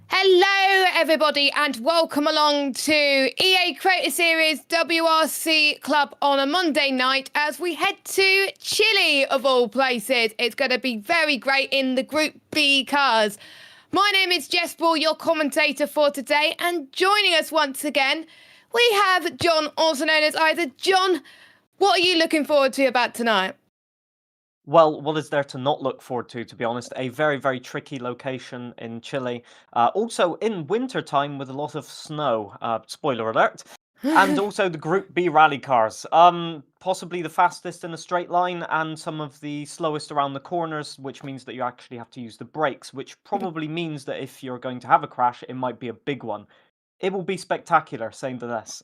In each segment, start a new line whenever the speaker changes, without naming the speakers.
Hello, everybody, and welcome along to EA Creator Series WRC Club on a Monday night as we head to Chile, of all places. It's going to be very great in the Group B cars. My name is Jess Ball, your commentator for today, and joining us once again, we have John, also known as Isa. John, what are you looking forward to about tonight?
Well, what is there to not look forward to be honest? A very, very tricky location in Chile. Also in winter time with a lot of snow. Spoiler alert. And also the Group B rally cars. Possibly the fastest in a straight line and some of the slowest around the corners, which means that you actually have to use the brakes, which probably means that if you're going to have a crash, it might be a big one. It will be spectacular, saying the less.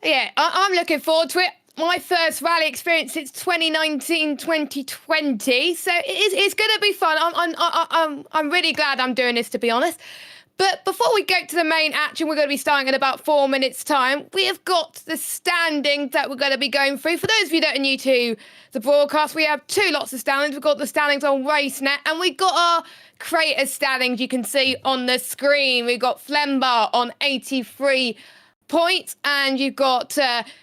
Yeah, I'm looking forward to it. My first rally experience since 2019-2020, so it's going to be fun. I'm really glad I'm doing this, to be honest. But before we go to the main action, we're going to be starting in about 4 minutes' time. We have got the standings that we're going to be going through. For those of you that are new to the broadcast, we have two lots of standings. We've got the standings on RaceNet, and we've got our creator standings you can see on the screen. We've got Flembar on 83 points, and you've got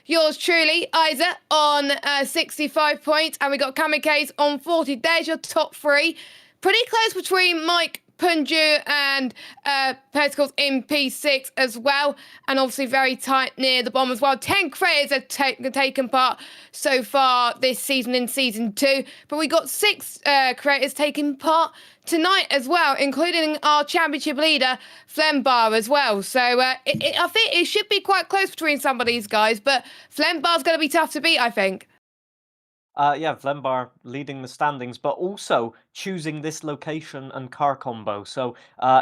yours truly, Isa, on 65 points, and we got Kamikaze on 40. There's your top three. Pretty close between Mike, Punju, and Pescos in P6 as well, and obviously very tight near the bottom as well. 10 creators have taken part so far this season in Season 2, but we got 6 creators taking part tonight as well, including our championship leader, Flembar, as well. So I think it should be quite close between some of these guys, but Flembar's going to be tough to beat, I think.
Yeah, Vlembar leading the standings, but also choosing this location and car combo. So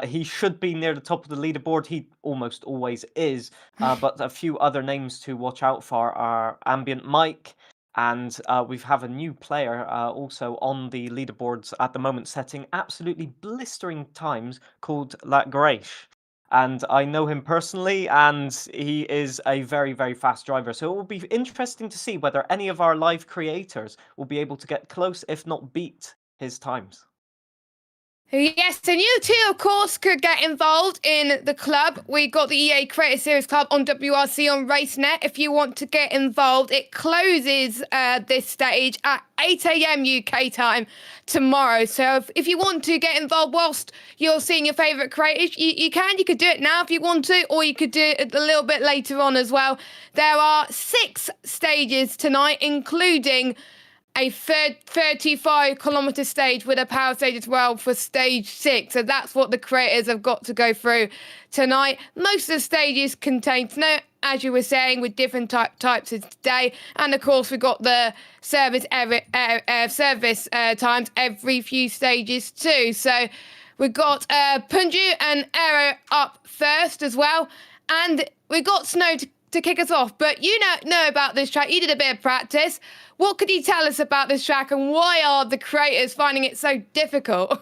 he should be near the top of the leaderboard. He almost always is. But a few other names to watch out for are Ambient Mike, and we have a new player also on the leaderboards at the moment, setting absolutely blistering times, called La Grèche. And I know him personally, and he is a very, very fast driver. So it will be interesting to see whether any of our live creators will be able to get close, if not beat, his times.
Yes, and you too, of course, could get involved in the club. We got the EA Creator Series Club on WRC on RaceNet. If you want to get involved, it closes this stage at 8 a.m. UK time tomorrow. So if you want to get involved whilst you're seeing your favourite creators, you can. You could do it now if you want to, or you could do it a little bit later on as well. There are 6 stages tonight, including a 35-kilometre stage with a power stage as well for stage 6. So that's what the creators have got to go through tonight. Most of the stages contain snow, as you were saying, with different types of today. And of course, we've got the service times every few stages too. So we've got Punju and Aero up first as well. And we've got snow to kick us off, but you know about this track. You did a bit of practice. What could you tell us about this track, and why are the creators finding it so difficult?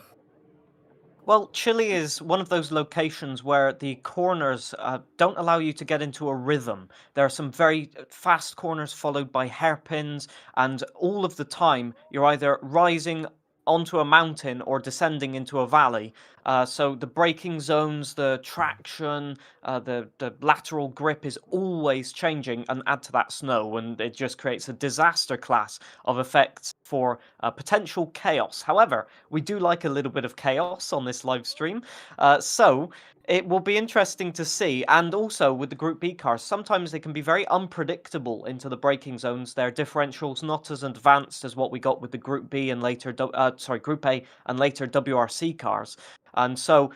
Well, Chile is one of those locations where the corners don't allow you to get into a rhythm. There are some very fast corners followed by hairpins, and all of the time you're either rising onto a mountain or descending into a valley. So the braking zones, the traction, the lateral grip is always changing, and add to that snow, and it just creates a disaster class of effects for potential chaos. However, we do like a little bit of chaos on this live stream, so it will be interesting to see. And also with the Group B cars, sometimes they can be very unpredictable into the braking zones. Their differentials not as advanced as what we got with the Group B and later, Group A and later WRC cars. And so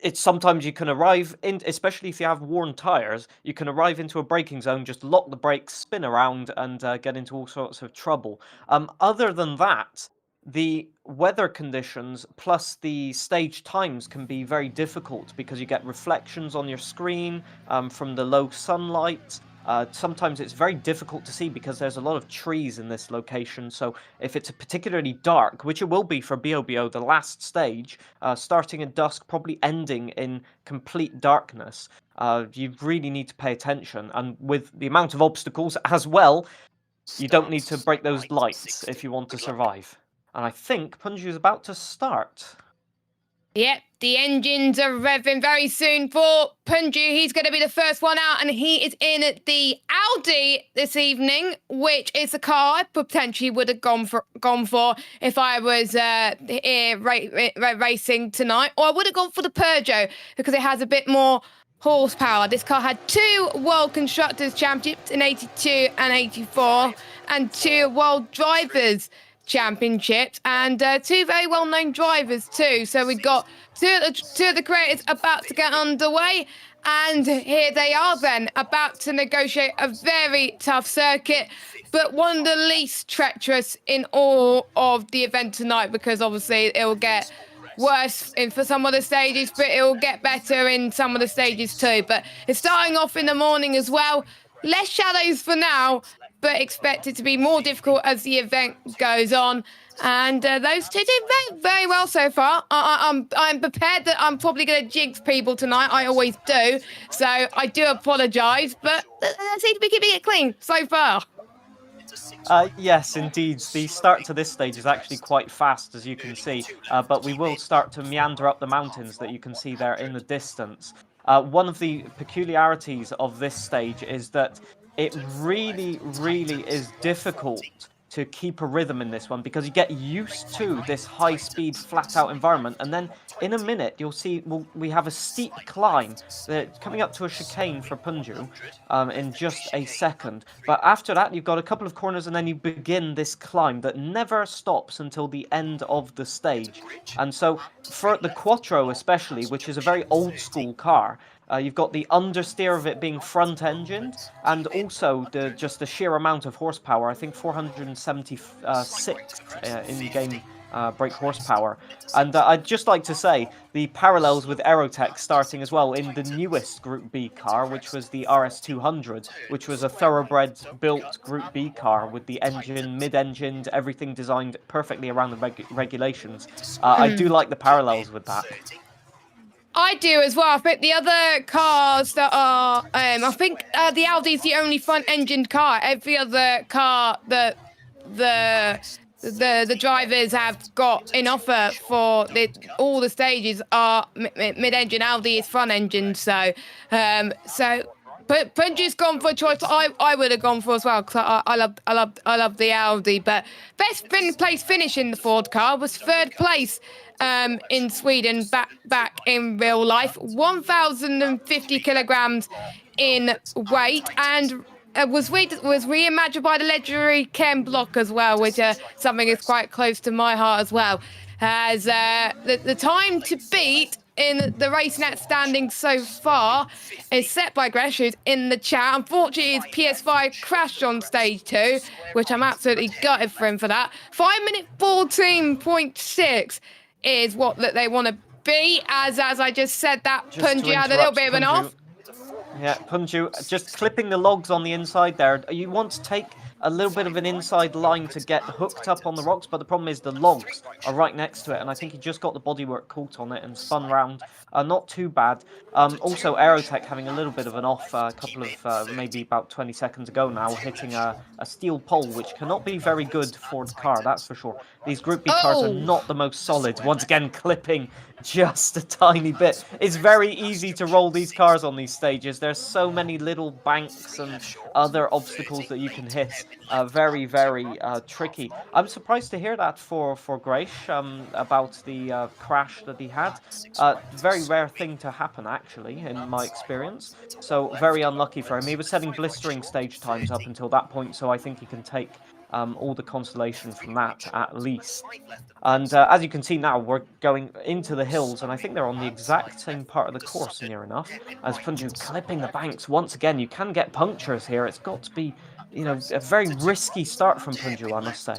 it's sometimes you can arrive in, especially if you have worn tires, you can arrive into a braking zone, just lock the brakes, spin around, and get into all sorts of trouble. Other than that, the weather conditions plus the stage times can be very difficult because you get reflections on your screen from the low sunlight. Sometimes it's very difficult to see because there's a lot of trees in this location, so if it's particularly dark, which it will be for BOBO, the last stage, starting at dusk, probably ending in complete darkness, you really need to pay attention, and with the amount of obstacles as well, you don't need to break those lights if you want to survive. And I think Punju is about to start.
Yep, the engines are revving very soon for Punju. He's going to be the first one out, and he is in the Audi this evening, which is the car I potentially would have gone for if I was here racing tonight. Or I would have gone for the Peugeot because it has a bit more horsepower. This car had 2 World Constructors Championships in 82 and 84, and 2 World Drivers Championships, and 2 very well-known drivers too. So we've got two of the creators about to get underway, and here they are then, about to negotiate a very tough circuit, but one of the least treacherous in all of the event tonight, because obviously it will get worse for some of the stages, but it will get better in some of the stages too. But it's starting off in the morning as well. Less shadows for now, but expected to be more difficult as the event goes on. And those two did very, very well so far. I'm prepared that I'm probably going to jinx people tonight. I always do. So I do apologise, but they seem to be keeping it clean so far.
Yes, indeed. The start to this stage is actually quite fast, as you can see, but we will start to meander up the mountains that you can see there in the distance. One of the peculiarities of this stage is that it really, really is difficult to keep a rhythm in this one, because you get used to this high-speed, flat-out environment, and then in a minute you'll see we have a steep climb coming up to a chicane for Punju in just a second. But after that, you've got a couple of corners, and then you begin this climb that never stops until the end of the stage. And so for the Quattro especially, which is a very old-school car, you've got the understeer of it being front-engined, and also just the sheer amount of horsepower. I think 476 in-game brake horsepower. And I'd just like to say the parallels with Aerotech starting as well in the newest Group B car, which was the RS200, which was a thoroughbred-built Group B car with the engine, mid-engined, everything designed perfectly around the regulations. I do like the parallels with that.
I do as well. I think the other cars that are, I think the Audi is the only front-engined car. Every other car that the drivers have got in offer for all the stages are mid-engine. Audi is front-engined, so But Punju's gone for a choice I would have gone for as well, because I love the Audi. But best place finish in the Ford car was 3rd place in Sweden back in real life, 1,050 kilograms in weight, and was reimagined by the legendary Ken Block as well, which something is quite close to my heart as well. As the time to beat in the race net standing so far is set by Gresh, who's in the chat. Unfortunately, his PS5 crashed on stage 2, which I'm absolutely gutted for him for that. 5-minute 14.6 is what they want to be. As I just said, that Punju had a little bit of an off.
Yeah, Punju, just clipping the logs on the inside there. You want to take a little bit of an inside line to get hooked up on the rocks, but the problem is the logs are right next to it, and I think he just got the bodywork caught on it and spun round. Not too bad. Also, Aerotech having a little bit of an off a couple of, maybe about 20 seconds ago now, hitting a steel pole, which cannot be very good for the car, that's for sure. These Group B cars are not the most solid. Once again, clipping just a tiny bit. It's very easy to roll these cars on these stages. There's so many little banks and other obstacles that you can hit. Very, very tricky. I'm surprised to hear that for Grace about the crash that he had. Very rare thing to happen, actually, in my experience. So very unlucky for him. He was setting blistering stage times up until that point, so I think he can take all the consolation from that, at least. And as you can see now, we're going into the hills, and I think they're on the exact same part of the course, near enough, as Punju clipping the banks. Once again, you can get punctures here. It's got to be, you know, a very risky start from Punju, I must say.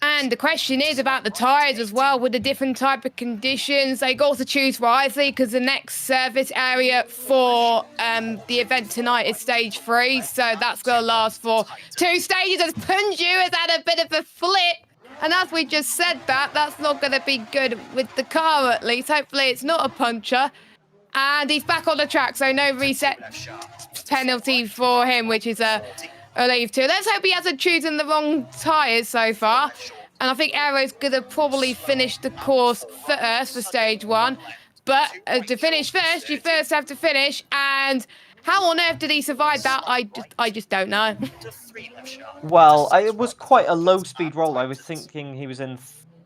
And the question is about the tyres as well, with the different type of conditions. They got to choose wisely, because the next service area for the event tonight is stage 3, so that's going to last for 2 stages, as Punju has had a bit of a flip. And as we just said, that's not going to be good with the car, at least. Hopefully it's not a puncture. And he's back on the track, so no reset penalty for him, which is a leave too. Let's hope he hasn't chosen the wrong tyres so far. And I think Aero's going to probably finish the course first for stage 1. But to finish first, you first have to finish. And how on earth did he survive that? I just don't know.
Well, it was quite a low-speed roll. I was thinking he was in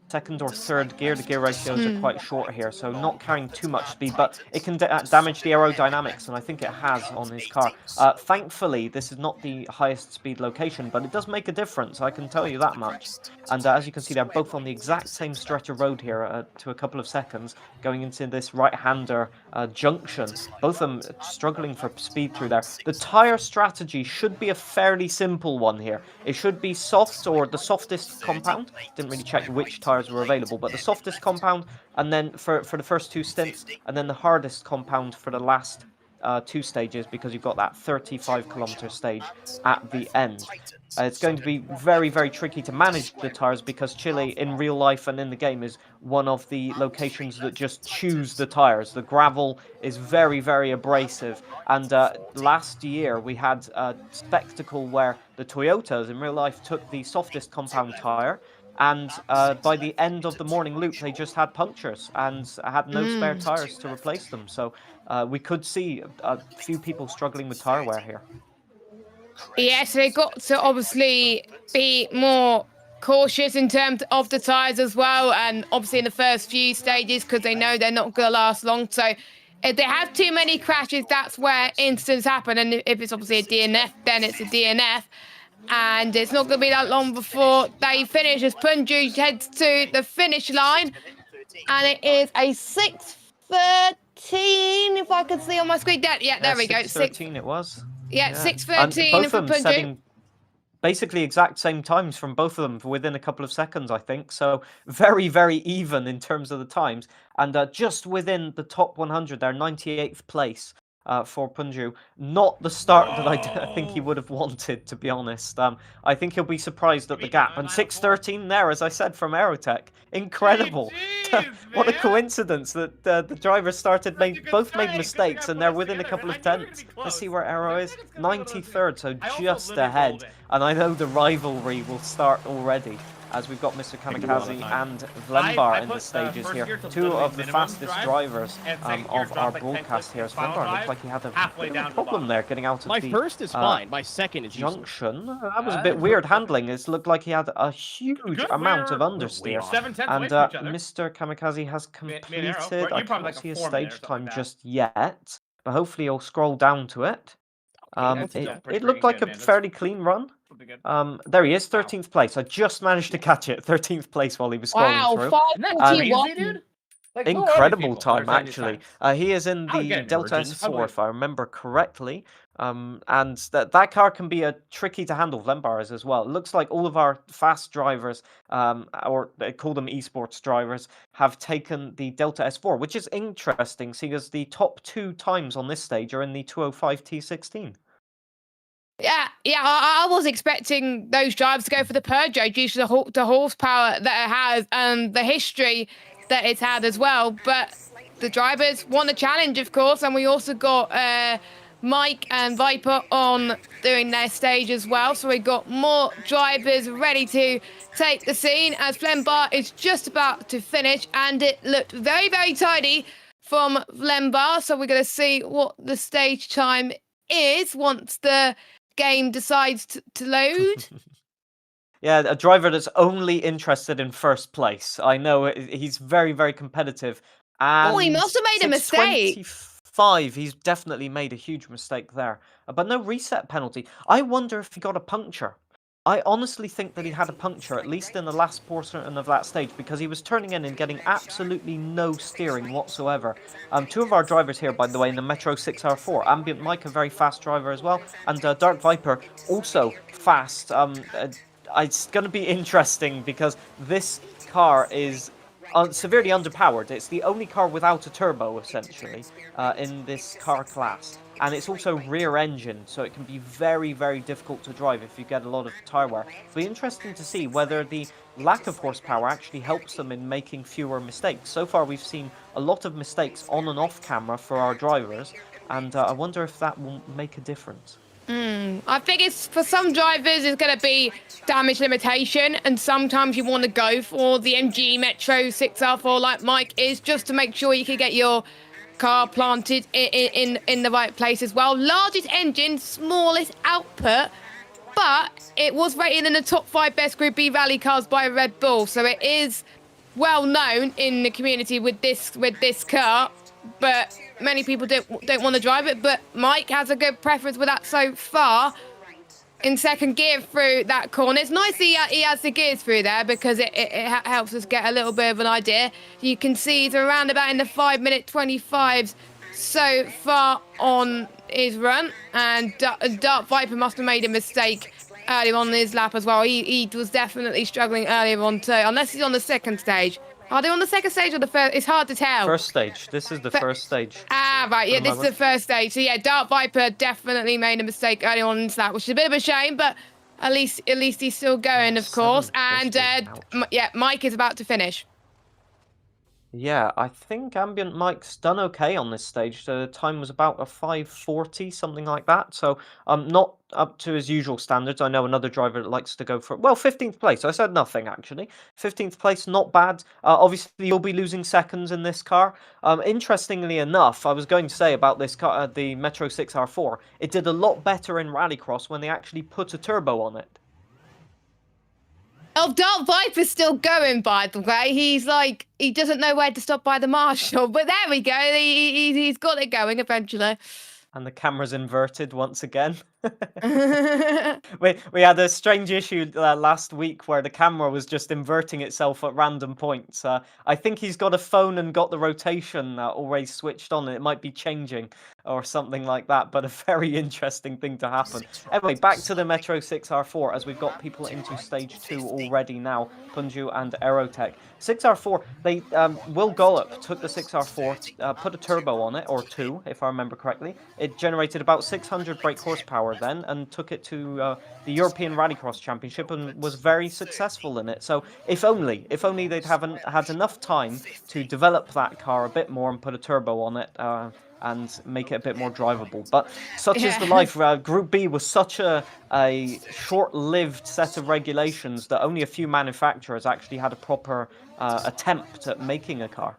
second or third gear. The gear ratios are quite short here, so not carrying too much speed, but it can damage the aerodynamics, and I think it has on his car. Thankfully, this is not the highest speed location, but it does make a difference, I can tell you that much. And as you can see, they're both on the exact same stretch of road here to a couple of seconds, going into this right-hander junction. Both of them struggling for speed through there. The tyre strategy should be a fairly simple one here. It should be soft or the softest compound. Didn't really check which tyres were available, but the softest compound, and then for the first 2 stints, and then the hardest compound for the last 2 stages, because you've got that 35-kilometer stage at the end. It's going to be very, very tricky to manage the tyres because Chile, in real life and in the game, is one of the locations that just choose the tyres. The gravel is very, very abrasive. And last year, we had a spectacle where the Toyotas, in real life, took the softest compound tyre, and by the end of the morning loop, they just had punctures and had no spare tyres to replace them. So we could see a few people struggling with tyre wear here.
Yeah, so they've got to obviously be more cautious in terms of the tyres as well, and obviously in the first few stages, because they know they're not going to last long. So if they have too many crashes, that's where incidents happen. And if it's obviously a DNF, then it's a DNF. And it's not going to be that long before they finish as Punju heads to the finish line. And it is a 6:13, if I can see on my screen. Yeah, there we go.
6:13 it was.
Yeah, 6:13
both
for
of them
Punju.
setting basically exact same times from both of them within a couple of seconds, I think. So very, very even in terms of the times. And just within the top 100, they're 98th place. For Punju. Not the start that I think he would have wanted, to be honest. I think he'll be surprised at the gap. And 6:13 there, as I said, from Aerotech. Incredible. What a coincidence that the drivers both made mistakes and they're within a couple of tenths. Let's see where Aero is. 93rd, so just ahead. And I know the rivalry will start already, as we've got Mr. Kamikaze and Vlembar in the stages here. 2 of the fastest drivers of our broadcast here. As Vlembar looked like he had a bit of a problem there getting out of the
first is fine. My second is
junction. That was a bit weird handling. It looked like he had a huge amount of understeer. And Mr. Kamikaze has completed, I can't see his stage time just yet, but hopefully he'll scroll down to it. It looked like a fairly clean run. There he is, 13th place. I just managed to catch it, 13th place while he was scrolling through.
Wow,
Incredible time, actually. He is in the Delta S4, if I remember correctly. And that car can be tricky to handle. Vlembar is as well. It looks like all of our fast drivers, or they call them esports drivers, have taken the Delta S4, which is interesting, seeing as the top 2 times on this stage are in the 205 T16.
Yeah, I was expecting those drivers to go for the Peugeot due to the horsepower that it has and the history that it's had as well. But the drivers want a challenge, of course, and we also got Mike and Viper on doing their stage as well. So we got more drivers ready to take the scene as Vlembar is just about to finish, and it looked very, very tidy from Vlembar. So we're going to see what the stage time is once the game decides to load.
Yeah, a driver that's only interested in first place. I know he's very, very competitive. And
he must have made a mistake.
6:25, he's definitely made a huge mistake there. But no reset penalty. I wonder if he got a puncture. I honestly think that he had a puncture, at least in the last portion of that stage, because he was turning in and getting absolutely no steering whatsoever. 2 of our drivers here, by the way, in the Metro 6R4. Ambient Mike, a very fast driver as well, and Dark Viper, also fast. It's going to be interesting because this car is severely underpowered. It's the only car without a turbo, essentially, in this car class. And it's also rear engine, so it can be very, very difficult to drive if you get a lot of tyre wear. It'll be interesting to see whether the lack of horsepower actually helps them in making fewer mistakes. So far, we've seen a lot of mistakes on and off camera for our drivers, and I wonder if that will make a difference.
I think it's for some drivers it's going to be damage limitation, and sometimes you want to go for the MG Metro 6R4 like Mike is, just to make sure you can get your car planted in the right place as well. Largest engine, smallest output, but it was rated in the top 5 best Group B rally cars by Red Bull, so it is well known in the community with this car. But many people don't want to drive it. But Mike has a good preference with that so far. In second gear through that corner. It's nice he has the gears through there, because it helps us get a little bit of an idea. You can see he's around about in the 5-minute 25s so far on his run. And Dark Viper must have made a mistake earlier on his lap as well. He was definitely struggling earlier on too, unless he's on the second stage. Are they on the second stage or the first? It's hard to tell.
First stage. This is the first stage.
Ah, right. Yeah, this is the first stage. So yeah, Dark Viper definitely made a mistake early on in that, which is a bit of a shame, but at least he's still going, of course. And yeah, Mike is about to finish.
Yeah, I think Ambient Mike's done okay on this stage. The time was about a 5:40, something like that. So not up to his usual standards. I know another driver that likes to go for, well, 15th place. I said nothing, actually. 15th place, not bad. Obviously, you'll be losing seconds in this car. Interestingly enough, I was going to say about this car, the Metro 6R4, it did a lot better in Rallycross when they actually put a turbo on it.
Oh, Dark Viper's still going, by the way. He's like, he doesn't know where to stop by the marshal. But there we go. He's got it going eventually.
And the camera's inverted once again. We had a strange issue last week where the camera was just inverting itself at random points. I think he's got a phone and got the rotation already switched on. It might be changing or something like that, but a very interesting thing to happen. Anyway, back to the Metro 6R4, as we've got people into stage 2 already now, Punju and Aerotech. 6R4, they Will Gollop took the 6R4, put a turbo on it, or 2, if I remember correctly. It generated about 600 brake horsepower then, and took it to the European Rallycross Championship and was very successful in it. So if only they'd had enough time to develop that car a bit more and put a turbo on it and make it a bit more drivable. But such is the life. Group B was such a short-lived set of regulations that only a few manufacturers actually had a proper attempt at making a car.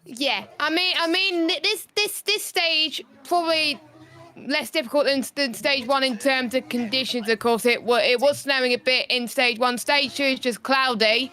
Yeah, I mean, this stage probably less difficult than stage 1 in terms of conditions. Of course, it was snowing a bit in stage 1. Stage 2 is just cloudy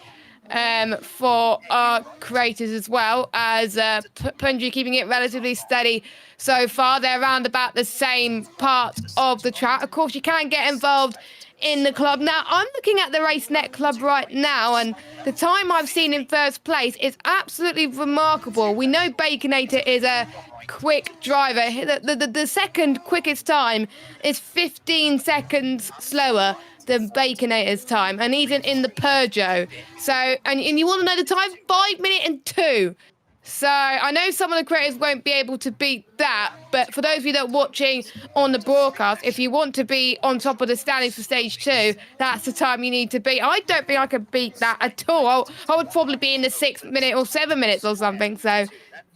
for our creators, as well as Punji keeping it relatively steady so far. They're around about the same part of the track. Of course, you can get involved in the club. Now, I'm looking at the RaceNet club right now, and the time I've seen in first place is absolutely remarkable. We know Baconator is a quick driver. The second quickest time is 15 seconds slower than Baconator's time, and he's in the Peugeot. So, and you want to know the time? 5 minutes and 2. So I know some of the creators won't be able to beat that, but for those of you that are watching on the broadcast, if you want to be on top of the standings for stage 2, that's the time you need to be. I don't think I could beat that at all. I would probably be in the 6 minute or 7 minutes or something. So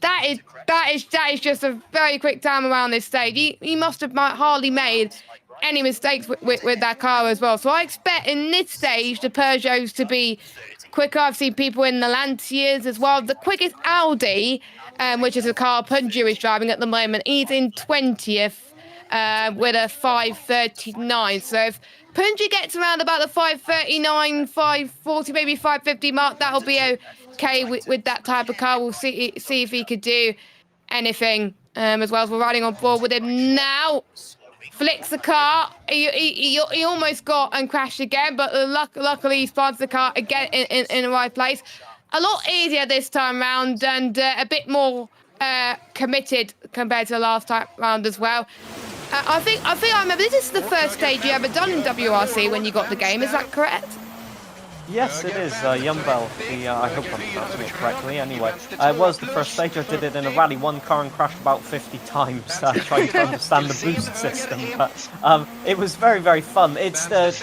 that is just a very quick time around this stage. He must have hardly made any mistakes with that car as well. So I expect in this stage the Peugeots to be quicker. I've seen people in the Lanciers as well. The quickest Audi, which is a car Punju is driving at the moment, he's in 20th with a 5:39. So if Punju gets around about the 5:39, 5:40, maybe 5:50 mark, that'll be okay with that type of car. We'll see if he could do anything as well. As we're riding on board with him now. Flicks the car. He almost got and crashed again, but luckily he spawns the car again in the right place. A lot easier this time round, and a bit more committed compared to the last time round as well. I think I remember this is the first stage you ever done in WRC when you got the game. Is that correct?
Yes, it is. Yumbel, I hope I'm pronouncing it correctly. Anyway, it was the first stage. I did it in a Rally 1 car and crashed about 50 times trying to understand the boost system. But it was very, very fun. It's the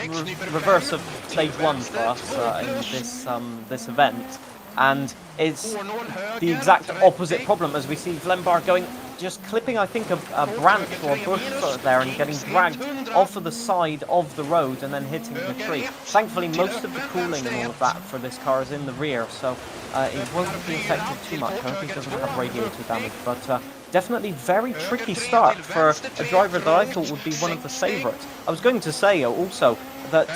reverse of stage 1 for us in this event. And it's the exact opposite problem as we see Vlembar going, just clipping, I think, a branch or a bush there and getting dragged off of the side of the road and then hitting the tree. Thankfully, most of the cooling and all of that for this car is in the rear, so it won't be affected too much. I hope he doesn't have radiator damage, but definitely very tricky start for a driver that I thought would be one of the favourites. I was going to say also that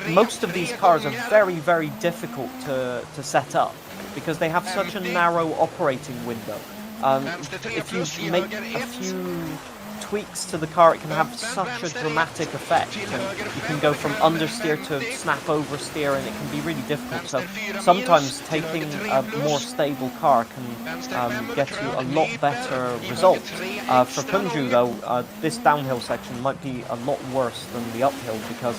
most of these cars are very, very difficult to set up because they have such a narrow operating window. If you make a few tweaks to the car, it can have such a dramatic effect. And you can go from understeer to snap oversteer, and it can be really difficult. So sometimes taking a more stable car can get you a lot better results. For Punju, though, this downhill section might be a lot worse than the uphill because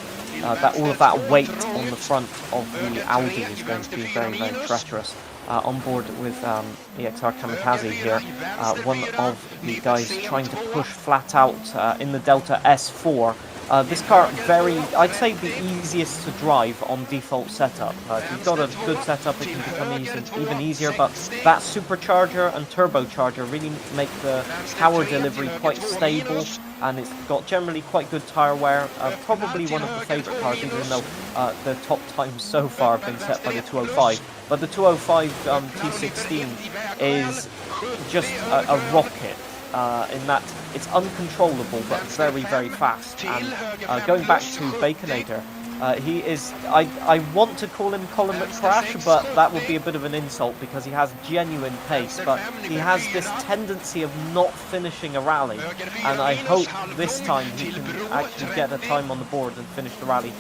all of that weight on the front of the Audi is going to be very, very treacherous. On board with EXR Kamikaze here, one of the guys trying to push flat out in the Delta S4. This car, I'd say the easiest to drive on default setup. If you've got a good setup, it can become even easier, but that supercharger and turbocharger really make the power delivery quite stable, and it's got generally quite good tyre wear. Probably one of the favourite cars, even though the top times so far have been set by the 205. But the 205 T16 is just a rocket in that it's uncontrollable but very, very fast. And going back to Baconator, he is, I want to call him Colin McCrash, but that would be a bit of an insult because he has genuine pace, but he has this tendency of not finishing a rally, and I hope this time he can actually get a time on the board and finish the rally,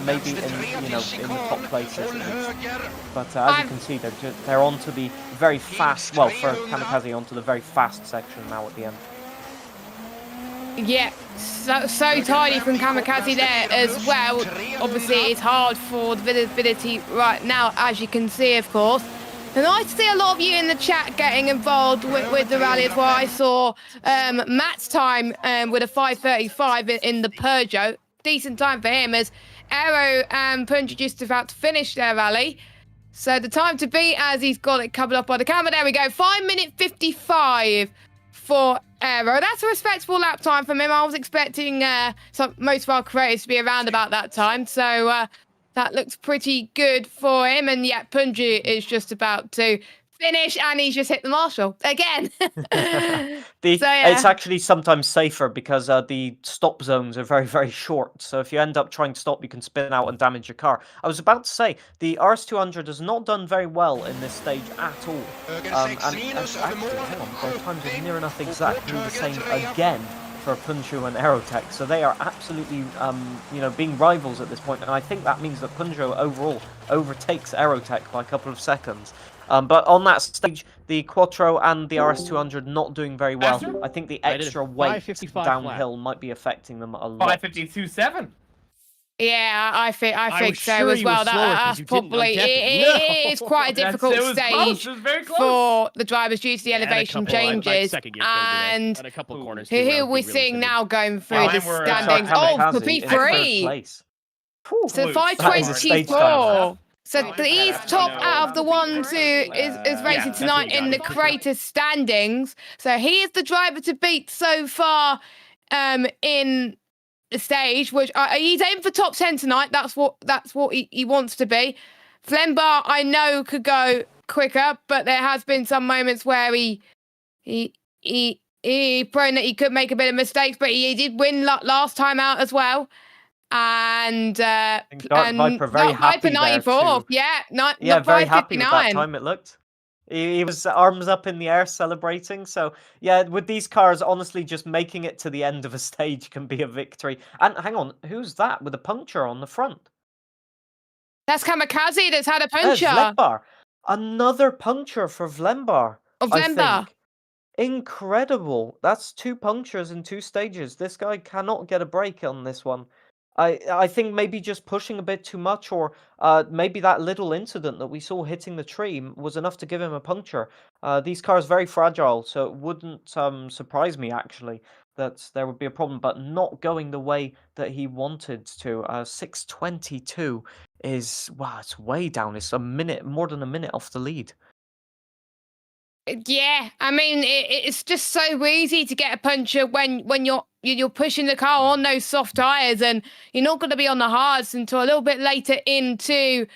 maybe in the top places at least. But as you can see, they're onto the very fast, well, for Kamikaze, onto the very fast section now at the end.
Yeah, so tidy from Kamikaze there as well. Obviously, it's hard for the visibility right now, as you can see, of course. And I see a lot of you in the chat getting involved with the rally as well. I saw Matt's time with a 5:35 in the Peugeot. Decent time for him as Aero and Punj just about to finish their rally. So the time to beat, as he's got it covered up by the camera. There we go, 5:55 for Aero. That's a respectable lap time from him. I was expecting most of our creators to be around about that time. So that looks pretty good for him. And yeah, Punju is just about to finish, and he's just hit the marshal again.
It's actually sometimes safer because the stop zones are very, very short. So if you end up trying to stop, you can spin out and damage your car. I was about to say, the RS200 has not done very well in this stage at all. And actually, hang on, their times are near enough exactly the same again for Punju and Aerotech. So they are absolutely, being rivals at this point. And I think that means that Punju overall overtakes Aerotech by a couple of seconds. But on that stage, the Quattro and the RS200 not doing very well. I think the extra weight downhill might be affecting them a lot.
5:52.7.
Yeah, I think so as well. That's probably it is quite a difficult stage for the drivers due to the elevation changes. And
a couple of corners.
who are we seeing now going through the standings? Oh, for P3. So 5:24. So he's top out of the ones who is racing tonight in the creator standings. So he is the driver to beat so far in the stage, which he's aiming for top 10 tonight. That's what he wants to be. Flembar, I know, could go quicker, but there has been some moments where he prone that he could make a bit of mistakes, but he did win last time out as well. And
Viper very happy
94.
Yeah, very happy with that time it looked. He was arms up in the air celebrating. So yeah, with these cars, honestly, just making it to the end of a stage can be a victory. And hang on, who's that with a puncture on the front?
That's Kamikaze that's had a puncture.
Vlembar. Another puncture for Vlembar.
Vlembar.
Incredible. That's 2 punctures in 2 stages. This guy cannot get a break on this one. I think maybe just pushing a bit too much, or maybe that little incident that we saw hitting the tree was enough to give him a puncture. These cars are very fragile, so it wouldn't surprise me, actually, that there would be a problem, but not going the way that he wanted to. 6:22 is, wow, it's way down. It's a minute, more than a minute off the lead.
Yeah, I mean it's just so easy to get a puncture when you're pushing the car on those soft tires, and you're not going to be on the hards until a little bit later into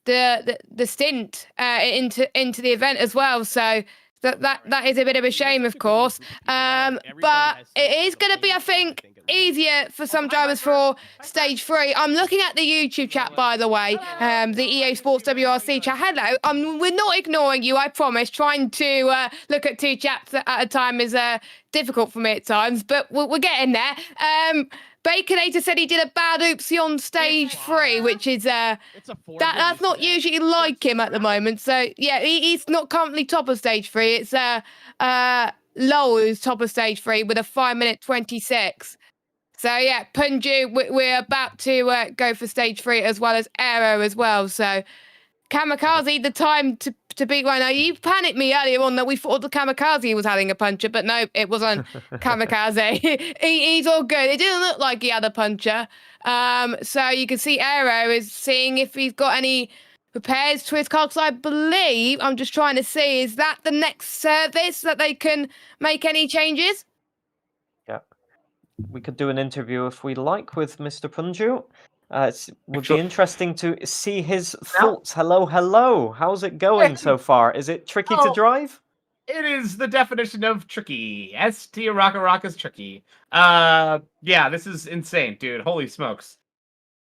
the stint, into the event as well. So that is a bit of a shame, of course. But it is going to be, I think, easier for some drivers for stage 3. I'm looking at the YouTube chat, by the way, the EA Sports WRC chat. Hello. We're not ignoring you, I promise. Trying to look at 2 chats at a time is difficult for me at times, but we're getting there. Baconator said he did a bad oopsie on stage 3, which is that's not usually like him at the moment. So yeah, he's not currently top of stage 3. It's Lowell who's top of stage 3 with a 5-minute 26. So yeah, Punju, we're about to go for stage 3 as well as Aero as well. So Kamikaze, the time to beat right now. You panicked me earlier on that we thought the Kamikaze was having a puncture, but no, it wasn't Kamikaze. He's all good. It didn't look like he had a puncture. So you can see Aero is seeing if he's got any repairs to his car, because I believe, I'm just trying to see, is that the next service that they can make any changes?
Yeah. We could do an interview if we like with Mr. Punju. It would be interesting to see his thoughts. Hello, hello. How's it going so far? Is it tricky to drive?
It is the definition of tricky. ST Rocka is tricky. Yeah, this is insane, dude. Holy smokes.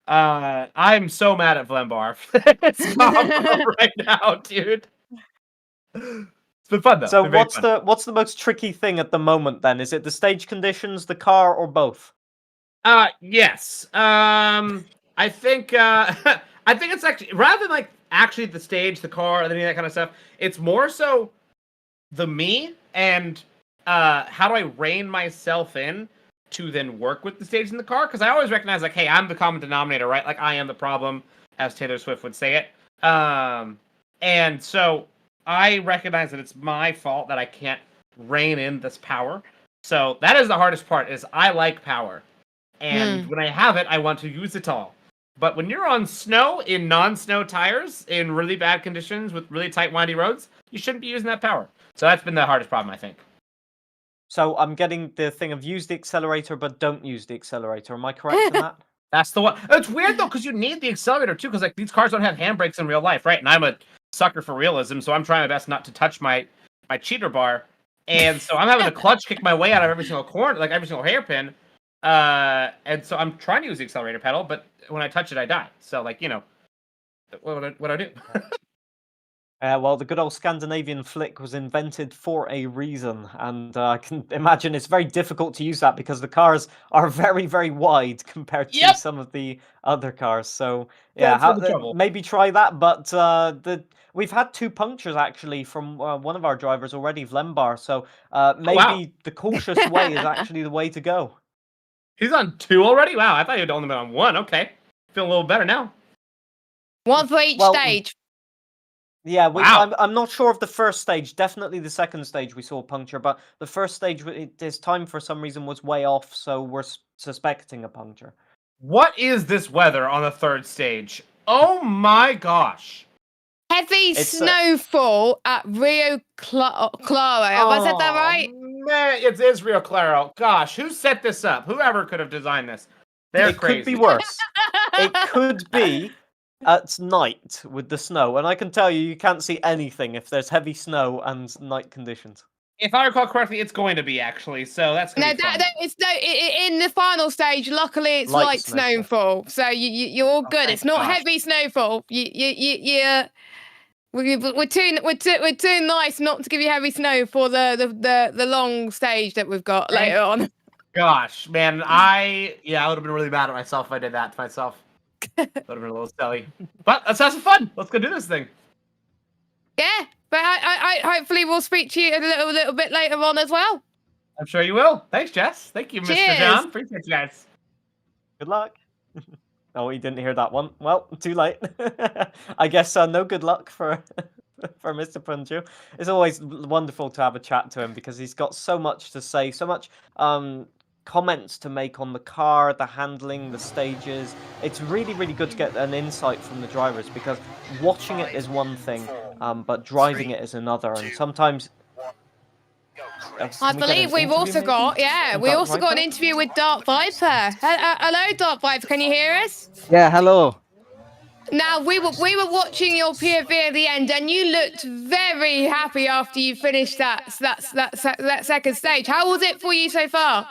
I'm so mad at Vlembar for this combo right now, dude. It's been fun though.
So what's the most tricky thing at the moment then? Is it the stage conditions, the car, or both?
Yes. I think I think it's actually, rather than like actually the stage, the car, any of that kind of stuff, it's more so the me and how do I rein myself in to then work with the stage in the car? Because I always recognize, like, hey, I'm the common denominator, right? Like, I am the problem, as Taylor Swift would say it. And so I recognize that it's my fault that I can't rein in this power. So that is the hardest part, is I like power. And when I have it, I want to use it all. But when you're on snow, in non-snow tires, in really bad conditions, with really tight, windy roads, you shouldn't be using that power. So that's been the hardest problem, I think.
So I'm getting the thing of use the accelerator, but don't use the accelerator. Am I correct in that?
That's the one. It's weird, though, because you need the accelerator, too, because like these cars don't have handbrakes in real life, right? And I'm a sucker for realism, so I'm trying my best not to touch my cheater bar. And so I'm having to clutch kick my way out of every single corner, like every single hairpin. And so I'm trying to use the accelerator pedal, but when I touch it, I die. So, like, you know, what do I do?
Well, the good old Scandinavian flick was invented for a reason, and I can imagine it's very difficult to use that because the cars are very, very wide compared to some of the other cars. So, yeah, maybe try that. But we've had 2 punctures actually from one of our drivers already, Vlembar. So maybe the cautious way is actually the way to go.
He's on 2 already? Wow, I thought he'd only been on 1. Okay, feeling a little better now.
1 for each stage.
Yeah, I'm not sure of the first stage. Definitely the second stage we saw a puncture, but the first stage, his time for some reason was way off, so we're suspecting a puncture.
What is this weather on the 3rd stage? Oh my gosh.
Heavy snowfall at Rio Claro. Have I said that right?
Man, it's Rio Claro. Gosh, who set this up? Whoever could have designed this. They're crazy.
It could be worse. It could be at night with the snow, and I can tell you, you can't see anything if there's heavy snow and night conditions.
If I recall correctly, it's going to be, actually, so that's going to be fun.
In the final stage, luckily it's light snowfall, so you're all good. It's not heavy snowfall. We're too nice not to give you heavy snow for the long stage that we've got later on.
Gosh, man, I would have been really mad at myself if I did that to myself. Would have been a little silly. But let's have some fun. Let's go do this thing.
Yeah, but I hopefully we'll speak to you a little bit later on as well.
I'm sure you will. Thanks, Jess. Thank you, Mr. John. Appreciate you guys.
Good luck. Oh, you didn't hear that one. Well, too late. I guess no good luck for Mr. Punju. It's always wonderful to have a chat to him because he's got so much to say, so much comments to make on the car, the handling, the stages. It's really, really good to get an insight from the drivers, because watching it is one thing, but driving it is another. And sometimes
I believe we've also got, we also got an interview with Dark Viper. Hello, Dark Viper, can you hear us?
Yeah, hello.
Now, we were watching your POV at the end, and you looked very happy after you finished that second stage. How was it for you so far?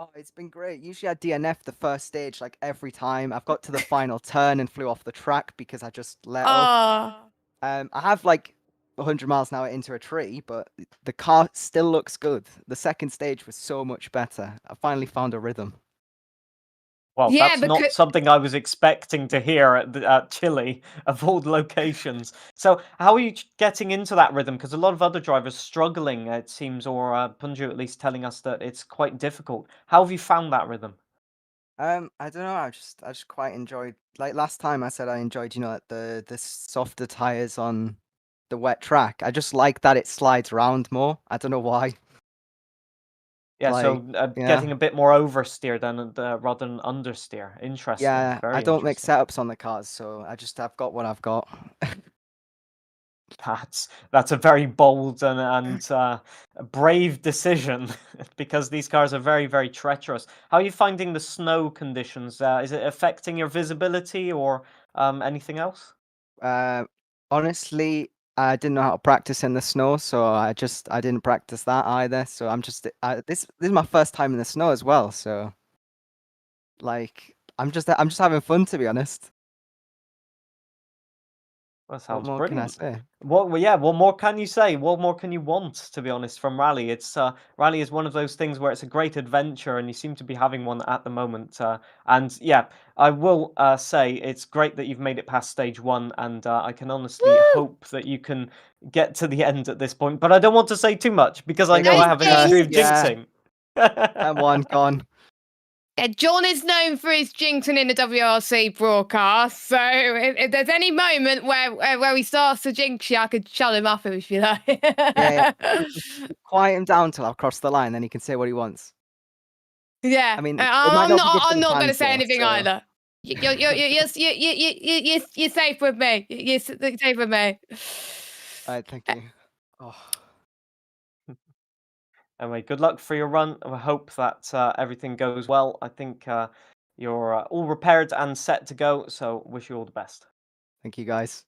Oh, it's been great. Usually I DNF the first stage like every time. I've got to the final turn and flew off the track because I just let off. I have like 100 miles an hour into a tree, but the car still looks good. The second stage was so much better. I finally found a rhythm.
Well,
Yeah,
that's not
because-
something I was expecting to hear at Chile, of all locations. So how are you getting into that rhythm? Because a lot of other drivers struggling, it seems, or Punju at least telling us that it's quite difficult. How have you found that rhythm?
I don't know. I just quite enjoyed. Like last time, I said I enjoyed, like the softer tires on the wet track. I just like that it slides around more. I don't know why.
Yeah,
Like,
so getting
yeah.
a bit more oversteer than rather than understeer. Interesting.
Yeah,
Very
I don't make
interesting.
setups on the cars, so I've got what I've got.
That's a very bold and brave decision, because these cars are very, very treacherous. How are you finding the snow conditions? Is it affecting your visibility or anything else?
Honestly, I didn't know how to practice in the snow, so I didn't practice that either. So I'm just this is my first time in the snow as well. So like I'm just having fun, to be honest.
That sounds
What more
brilliant.
can I say?
Well, yeah, what more can you say? What more can you want, to be honest, from Rally? It's Rally is one of those things where it's a great adventure, and you seem to be having one at the moment. And yeah, I will say it's great that you've made it past stage 1, and I can honestly hope that you can get to the end at this point. But I don't want to say too much, because I know I have a history of
Yeah.
jinxing.
I'm one gone.
Yeah, John is known for his jinxing in the WRC broadcast, so if there's any moment where he starts to jinx you, I could shut him up if you like.
Yeah. Quiet him down till I've crossed the line, then he can say what he wants.
Yeah,
I mean, it might
I'm
not be good for
I'm
the
not going to
fans,
say
though,
anything
so-
either. You're safe with me. You're safe with me.
All right, thank you. Oh.
Anyway, good luck for your run. I hope that everything goes well. I think you're all repaired and set to go, so wish you all the best.
Thank you, guys.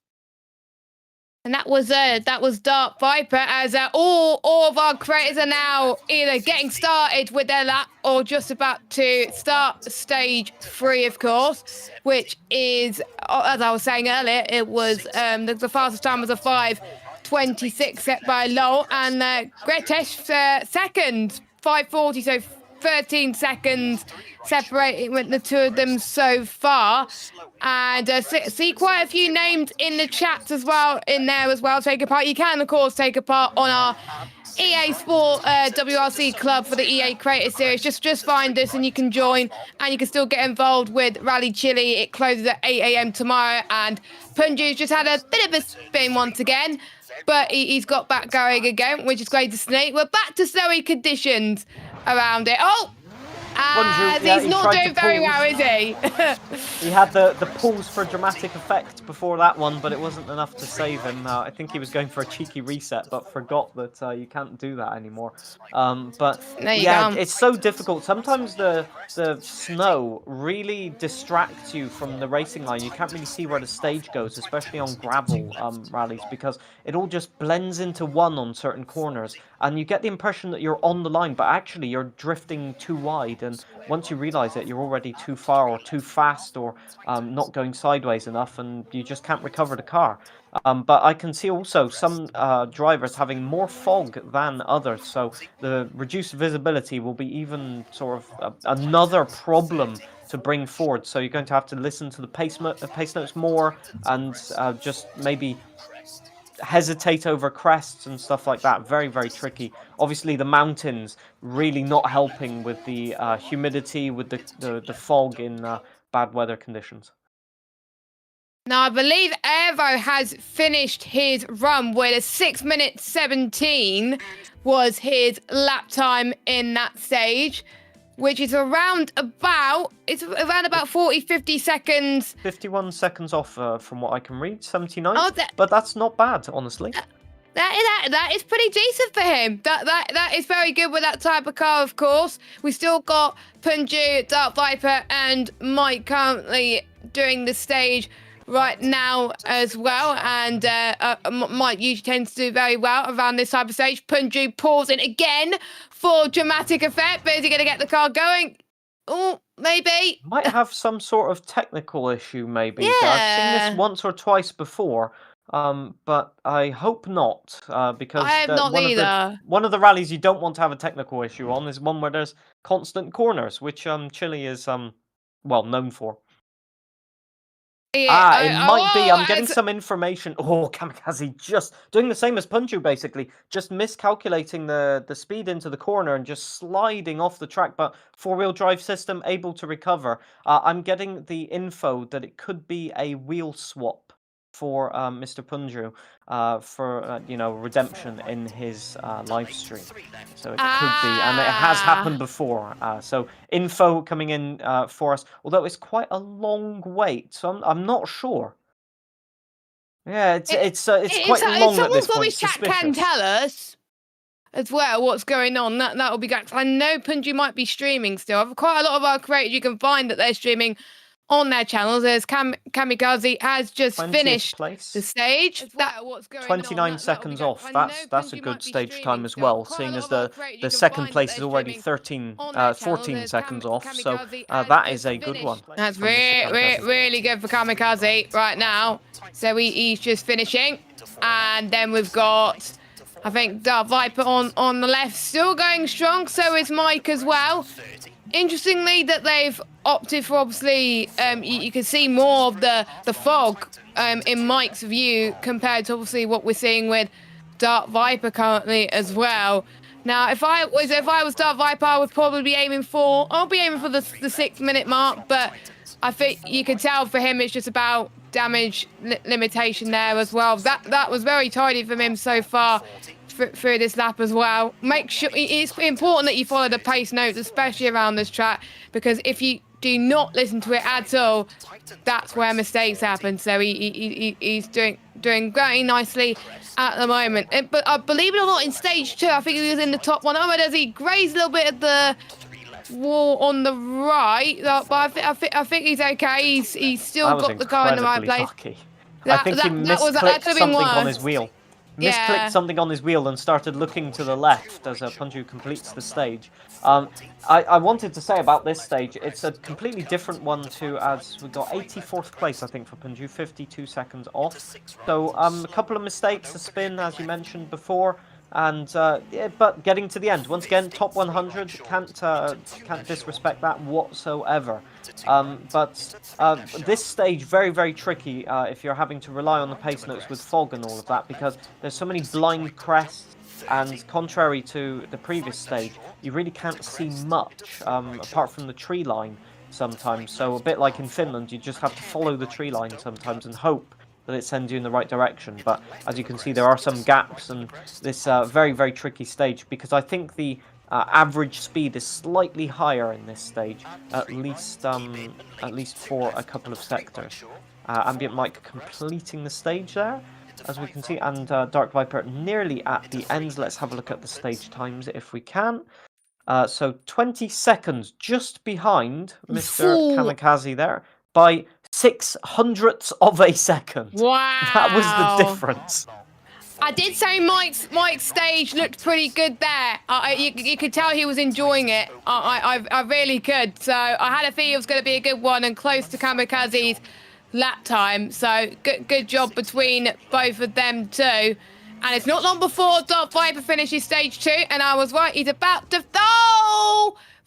And that was Dark Viper, as all of our creators are now either getting started with their lap or just about to start stage 3, of course, which is, as I was saying earlier, it was the fastest time was a 5:26 set by Lowell, and Gretesh second, 5:40, so 13 seconds separating with the two of them so far. And see quite a few names in the chat as well, in there as well. Take a part. You can, of course, take a part on our EA Sport WRC Club for the EA Creator Series. Just find us and you can join, and you can still get involved with Rally Chile. It closes at 8 a.m. tomorrow, and Punju's just had a bit of a spin once again, but he's got back going again, which is great to see. We're back to snowy conditions around it. Oh!
Punju, yeah,
He's
he
not
tried to
doing very
pause.
well, is he?
He had the pause for dramatic effect before that one, but it wasn't enough to save him. I think he was going for a cheeky reset, but forgot that you can't do that anymore. But
No, you
yeah,
can't.
it's so difficult. Sometimes the snow really distracts you from the racing line. You can't really see where the stage goes, especially on gravel rallies, because it all just blends into one on certain corners, and you get the impression that you're on the line, but actually you're drifting too wide. And once you realize it, you're already too far or too fast, or not going sideways enough, and you just can't recover the car. But I can see also some drivers having more fog than others, so the reduced visibility will be even sort of another problem to bring forward. So you're going to have to listen to the pace notes more, and just maybe hesitate over crests and stuff like that. Very, very tricky. Obviously, the mountains really not helping with the humidity, with the fog in bad weather conditions.
Now, I believe Evo has finished his run with a 6:17 was his lap time in that stage. which is around about 40, 50 seconds.
51 seconds off from what I can read, 79.
Oh,
but that's not bad, honestly.
That is pretty decent for him. That is very good with that type of car, of course. We still got Punju, Dark Viper, and Mike currently doing the stage right now as well. And Mike usually tends to do very well around this type of stage. Punju pausing again for dramatic effect, but is he going to get the car going? Oh, maybe.
Might have some sort of technical issue, maybe.
Yeah.
I've seen this once or twice before. But I hope not, because
I have not either.
one of the rallies you don't want to have a technical issue on is one where there's constant corners, which Chile is well known for.
Yeah,
It might be. I'm getting
it's-
some information. Oh, Kamikaze just doing the same as Punju, basically, just miscalculating the speed into the corner and just sliding off the track. But four-wheel drive system able to recover. I'm getting the info that it could be a wheel swap for Mr. Punju for redemption in his live stream. So it could be, and it has happened before. So info coming in for us, although it's quite a long wait, so I'm not sure. Yeah, it's quite long at this point.
If someone from his chat can
Suspicious.
tell us as well what's going on, that will be great. I know Punju might be streaming still. Quite a lot of our creators you can find that they're streaming on their channels. There's Kamikaze has just
20th
finished
place.
the stage. What's going
29
on,
seconds
that will
off.
be great. I know
That's a
Punju
good
might be
stage
streaming
time as
still.
well,
Quite a
seeing
lot
as
of our
the
creators you
the
can
second
find
place
that
is
they're
already
streaming on their
14
channels.
seconds off. So
Kamikaze
that
has
is a
just
good one.
finished. That's
from Mr. Kamikaze.
really good for Kamikaze right now. So he's just finishing. And then we've got, I think, Dark Viper on the left, still going strong. So is Mike as well. Interestingly, that they've opted for, obviously, you can see more of the fog in Mike's view compared to, obviously, what we're seeing with Dark Viper currently as well. Now, if I was Dark Viper, I would probably be aiming for, the 6 minute mark, but I think you can tell for him it's just about damage limitation there as well. That was very tidy from him so far through this lap as well. Make sure it's important that you follow the pace notes, especially around this track, because if you do not listen to it at all, that's where mistakes happen. So he's doing very nicely at the moment. But believe it or not, in stage 2, I think he was in the top 1. Oh, does he graze a little bit of the wall on the right? But I think he's okay. He's still got the car in the right place.
Lucky. I think he misclicked something on his wheel. Misclicked something on his wheel and started looking to the left as Punju completes the stage. I wanted to say about this stage, it's a completely different one to, as we got 84th place, I think, for Punju, 52 seconds off. So a couple of mistakes, a spin, as you mentioned before, and yeah, but getting to the end, once again, top 100, can't disrespect that whatsoever. But this stage, very, very tricky if you're having to rely on the pace notes with fog and all of that, because there's so many blind crests, and contrary to the previous stage, you really can't see much apart from the tree line sometimes. So a bit like in Finland, you just have to follow the tree line sometimes and hope that it sends you in the right direction. But as you can see, there are some gaps, and this very, very tricky stage, because I think the average speed is slightly higher in this stage, at least for a couple of sectors. Ambient Mike completing the stage there, as we can see, and Dark Viper nearly at the end. Let's have a look at the stage times if we can. So 20 seconds just behind Mr. Kamikaze there by 0.06 of a second.
Wow.
That was the difference.
I did say Mike's stage looked pretty good there. You could tell he was enjoying it. I really could. So I had a feeling it was going to be a good one and close to Kamikaze's lap time. So good job between both of them too. And it's not long before Dark Viper finishes stage 2, and I was right. He's about to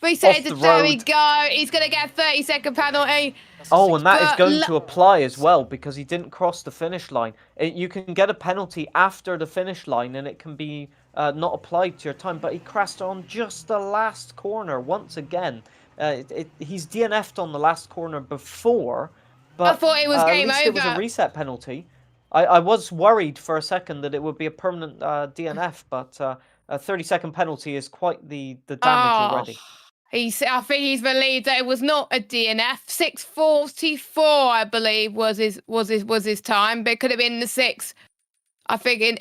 reset. There we go. He's going to get a 30-second penalty.
Oh, and that is going to apply as well, because he didn't cross the finish line. You can get a penalty after the finish line, and it can be not applied to your time. But he crashed on just the last corner once again. He's DNF'd on the last corner before, but
I thought it was game
at least
over.
It was a reset penalty. I was worried for a second that it would be a permanent DNF, but a 30-second penalty is quite the damage already.
I think he's believed that it was not a DNF. 6:44, I believe, was his time, but it could have been the 6. I think in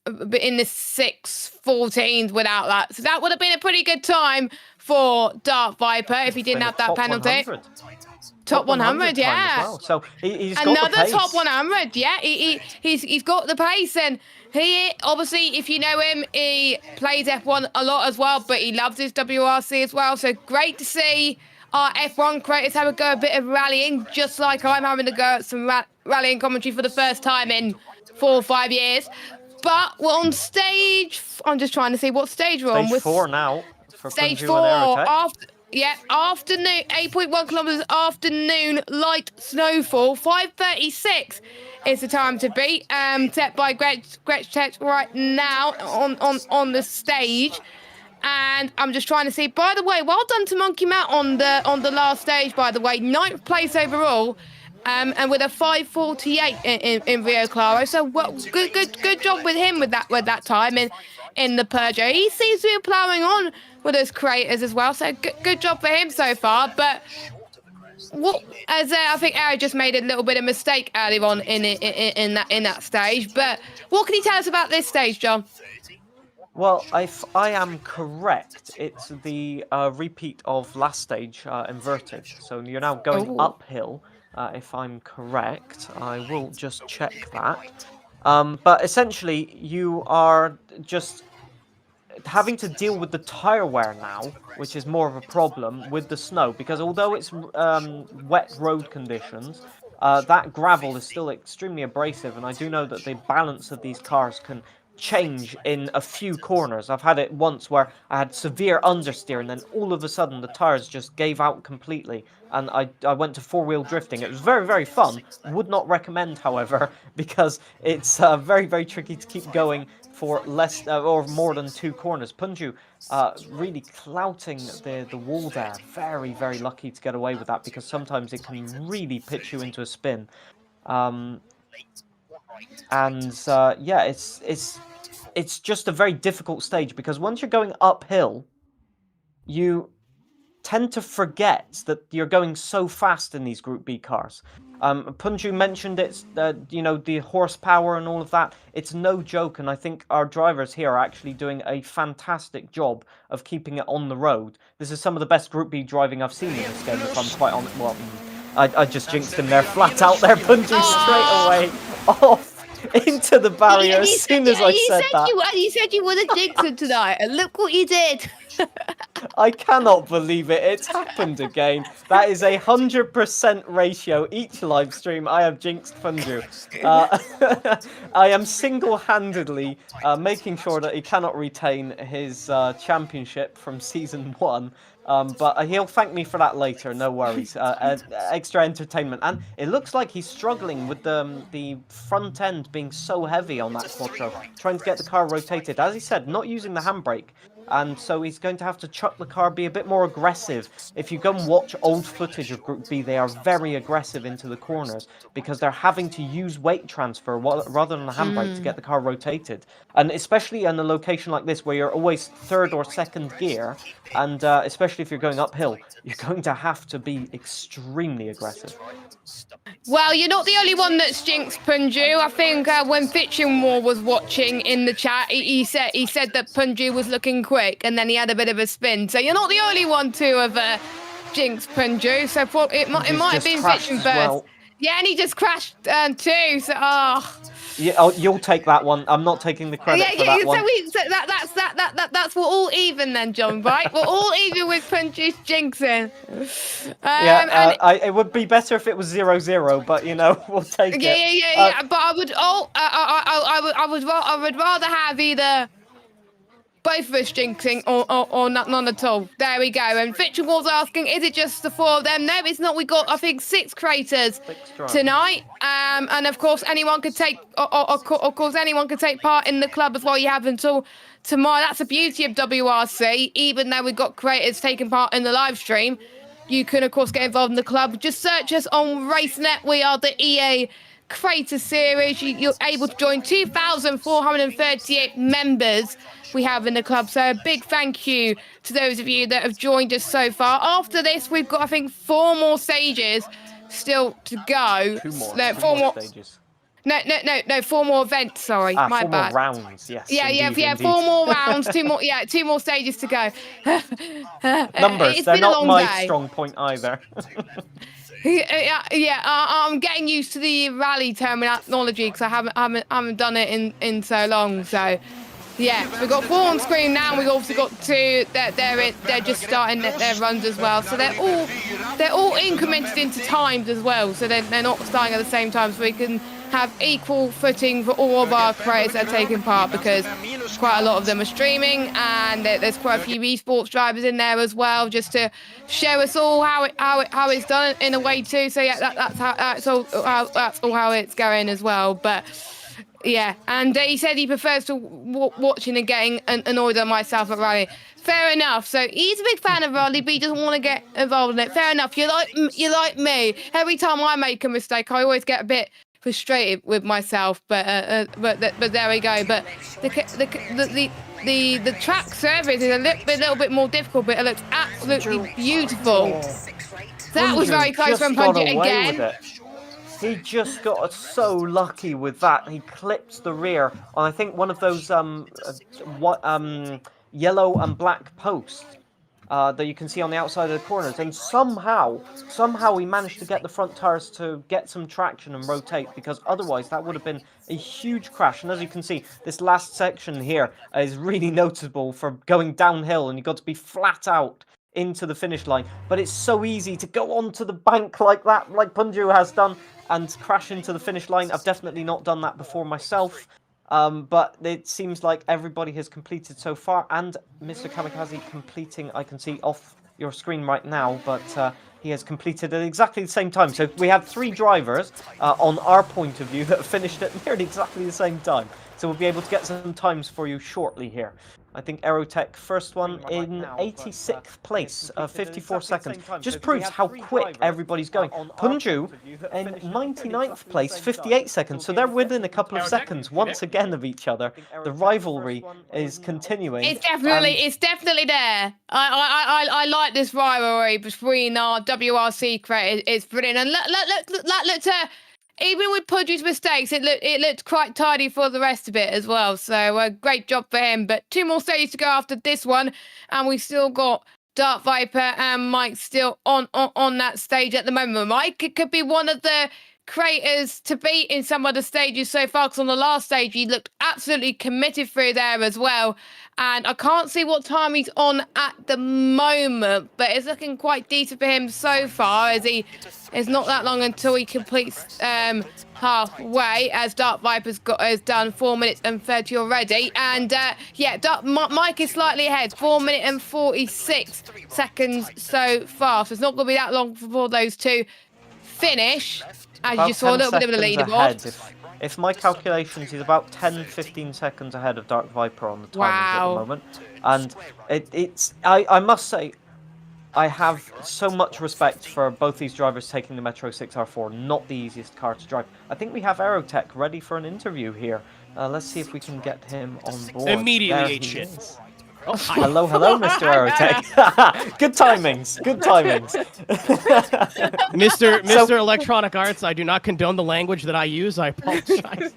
the 6:14s without that. So that would have been a pretty good time for Dark Viper if he didn't have that penalty.
100.
Top 100, yeah.
Well. So he's got
Another
the pace.
top 100, yeah. He's got the pace, and he obviously, if you know him, he plays F1 a lot as well, but he loves his WRC as well. So great to see our F1 creators have a go a bit of rallying, just like I'm having to go at some rallying commentary for the first time in 4 or 5 years. But we're on stage. I'm just trying to see what stage we're on.
Stage 4 now. For
Stage
Punju
4.
and Aerotech.
Afternoon, 8.1 kilometers afternoon, light snowfall. 5:36 is the time to beat. Set by Gretsch Tech right now on the stage. And I'm just trying to see. By the way, well done to Monkey Matt on the last stage. By the way, 9th place overall. And with a 5:48 in Rio Claro, so good job with him with that time in the PEGI. He seems to be ploughing on with his creators as well, so good job for him so far. But I think Ari just made a little bit of mistake earlier on in that stage. But what can you tell us about this stage, John?
Well, if I am correct, it's the repeat of last stage, inverted. So you're now going uphill. If I'm correct, I will just check that. But essentially, you are just having to deal with the tire wear now, which is more of a problem with the snow, because although it's wet road conditions, that gravel is still extremely abrasive, and I do know that the balance of these cars can change in a few corners. I've had it once where I had severe understeer, and then all of a sudden the tires just gave out completely, and I went to 4-wheel drifting. It was very, very fun. Would not recommend, however, because it's very, very tricky to keep going for less or more than 2 corners. Punju really clouting the wall there. Very, very lucky to get away with that, because sometimes it can really pitch you into a spin. Yeah, it's just a very difficult stage, because once you're going uphill, you tend to forget that you're going so fast in these Group B cars. Punju mentioned it's the horsepower and all of that. It's no joke, and I think our drivers here are actually doing a fantastic job of keeping it on the road. This is some of the best Group B driving I've seen in this game, if I'm quite honest. Well, I just jinxed him there, flat out there. Punju straight away off into the barrier as soon as I said that.
You said you would have jinxed him tonight, and look what you did.
I cannot believe it. It's happened again. That is 100% ratio each live stream. I have jinxed Punju. I am single-handedly making sure that he cannot retain his championship from season 1. But he'll thank me for that later, no worries. Extra entertainment. And it looks like he's struggling with the front end being so heavy on that Quattro, trying to get the car rotated. As he said, not using the handbrake. And so he's going to have to chuck the car, be a bit more aggressive. If you go and watch old footage of Group B, they are very aggressive into the corners, because they're having to use weight transfer rather than a handbrake to get the car rotated. And especially in a location like this, where you're always 3rd or 2nd gear, and especially if you're going uphill, you're going to have to be extremely aggressive.
Well, you're not the only one that's jinxed Punju. I think when Fitching War was watching in the chat, he said that Punju was looking quick, and then he had a bit of a spin. So you're not the only one to have jinxed Punju. So it might have been Fitching first. Well. Yeah, and he just crashed too. So
Yeah, you'll take that one. I'm not taking the credit for that one.
That's we're all even then, John. Right? We're all even with Punju's jinxing.
It would be better if it was 0-0, but we'll take it.
Yeah. But I would rather have either both of us jinxing or none at all. There we go. And Fitching War's asking, is it just the 4 of them? No, it's not. We got, I think, 6 creators tonight. And of course, anyone could take anyone could take part in the club as well. You have until tomorrow. That's the beauty of WRC. Even though we've got creators taking part in the live stream, you can of course get involved in the club. Just search us on RaceNet. We are the EA Creator Series. You're able to join 2,438 members we have in the club. So a big thank you to those of you that have joined us so far. After this, we've got, I think, 4 more stages still to go.
Two more.
No,
Two
4 more
stages.
No, 4 more events, sorry. My
4
bad.
more rounds, yes.
Yeah,
indeed.
4 more rounds, 2 more stages to go.
Numbers,
it's
they're
been a
not
long
my
day.
strong point either.
I'm getting used to the rally terminology because I haven't done it in so long. So, yeah, so we've got 4 on screen now. And we've also got 2 that they're just starting their runs as well. So they're all incremented into times as well. So they're not starting at the same time. So we can have equal footing for all of our creators that are taking part, because quite a lot of them are streaming, and there's quite a few esports drivers in there as well, just to show us all how it's done in a way too. So yeah, that's all how it's going as well. But yeah, and he said he prefers to watching and getting annoyed at myself at rally. Fair enough. So he's a big fan of rally, but he doesn't want to get involved in it. Fair enough. You're like me. Every time I make a mistake, I always get a bit frustrated with myself, but there we go. But the track surface is a little bit more difficult, but it looks absolutely beautiful. That was very close from Punji again.
He just got so lucky with that. He clipped the rear on, I think, one of those yellow and black posts that you can see on the outside of the corners, and somehow he managed to get the front tires to get some traction and rotate, because otherwise that would have been a huge crash. And as you can see, this last section here is really noticeable for going downhill, and you've got to be flat out into the finish line. But it's so easy to go onto the bank like that, like Punju has done, and crash into the finish line. I've definitely not done that before myself. But it seems like everybody has completed so far, and Mr. Kamikaze completing, I can see off your screen right now, but he has completed at exactly the same time. So we had 3 drivers on our point of view that finished at nearly exactly the same time. So we'll be able to get some times for you shortly here. I think Aerotech first one in 86th place, 54 seconds. Just proves how quick everybody's going. Punju in 99th place, 58 seconds. So they're within a couple of seconds once again of each other. The rivalry is continuing.
It's definitely there. I like this rivalry between our WRC creators. It's brilliant. And look even with Pudgy's mistakes, it looked quite tidy for the rest of it as well. So great job for him. But 2 more stages to go after this one, and we've still got Dark Viper and Mike still on that stage at the moment. Mike could be one of the creators to beat in some of the stages so far, because on the last stage he looked absolutely committed through there as well. And I can't see what time he's on at the moment, but it's looking quite decent for him so far, as it's not that long until he completes halfway, as Dark Viper's has done 4 minutes and 30 already. And yeah, Mike is slightly ahead, 4 minutes and 46 seconds so far. So it's not going to be that long before those two finish. As you just saw, a little bit of a leaderboard.
If my calculations, he's about 10-15 seconds ahead of Dark Viper on the timings at the moment. And I must say, I have so much respect for both these drivers taking the Metro 6R4, not the easiest car to drive. I think we have Aerotech ready for an interview here. Let's see if we can get him on board.
Immediately ate shit.
Oh, hello, Mr. Aerotech. Good timings.
Mr. Electronic Arts, I do not condone the language that I use. I apologize.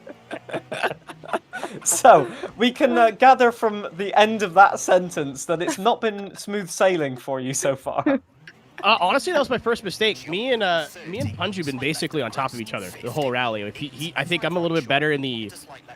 So, we can gather from the end of that sentence that it's not been smooth sailing for you so far.
Honestly, that was my first mistake. Me and Punju have been basically on top of each other the whole rally. Like I think I'm a little bit better in the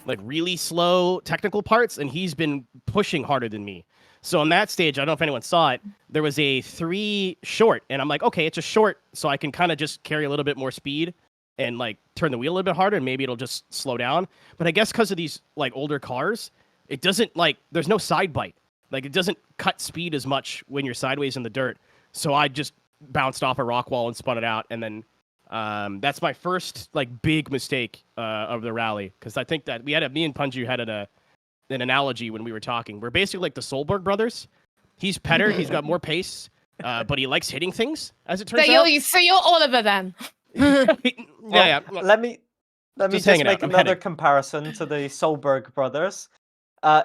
really slow technical parts, and he's been pushing harder than me. So on that stage, I don't know if anyone saw it, there was a 3 short, and I'm like, okay, it's a short, so I can kind of just carry a little bit more speed and turn the wheel a little bit harder, and maybe it'll just slow down. But I guess because of these older cars, it doesn't there's no side bite. It doesn't cut speed as much when you're sideways in the dirt. So I just bounced off a rock wall and spun it out, and then that's my first big mistake of the rally, because I think that me and Punju had an analogy when we were talking. We're basically like the Solberg brothers. He's Petter, he's got more pace, but he likes hitting things, as it turns out.
So you're Oliver then.
Yeah.
Let me Let me
Just
just
hanging out.
make
I'm
another
heading.
comparison to the Solberg brothers.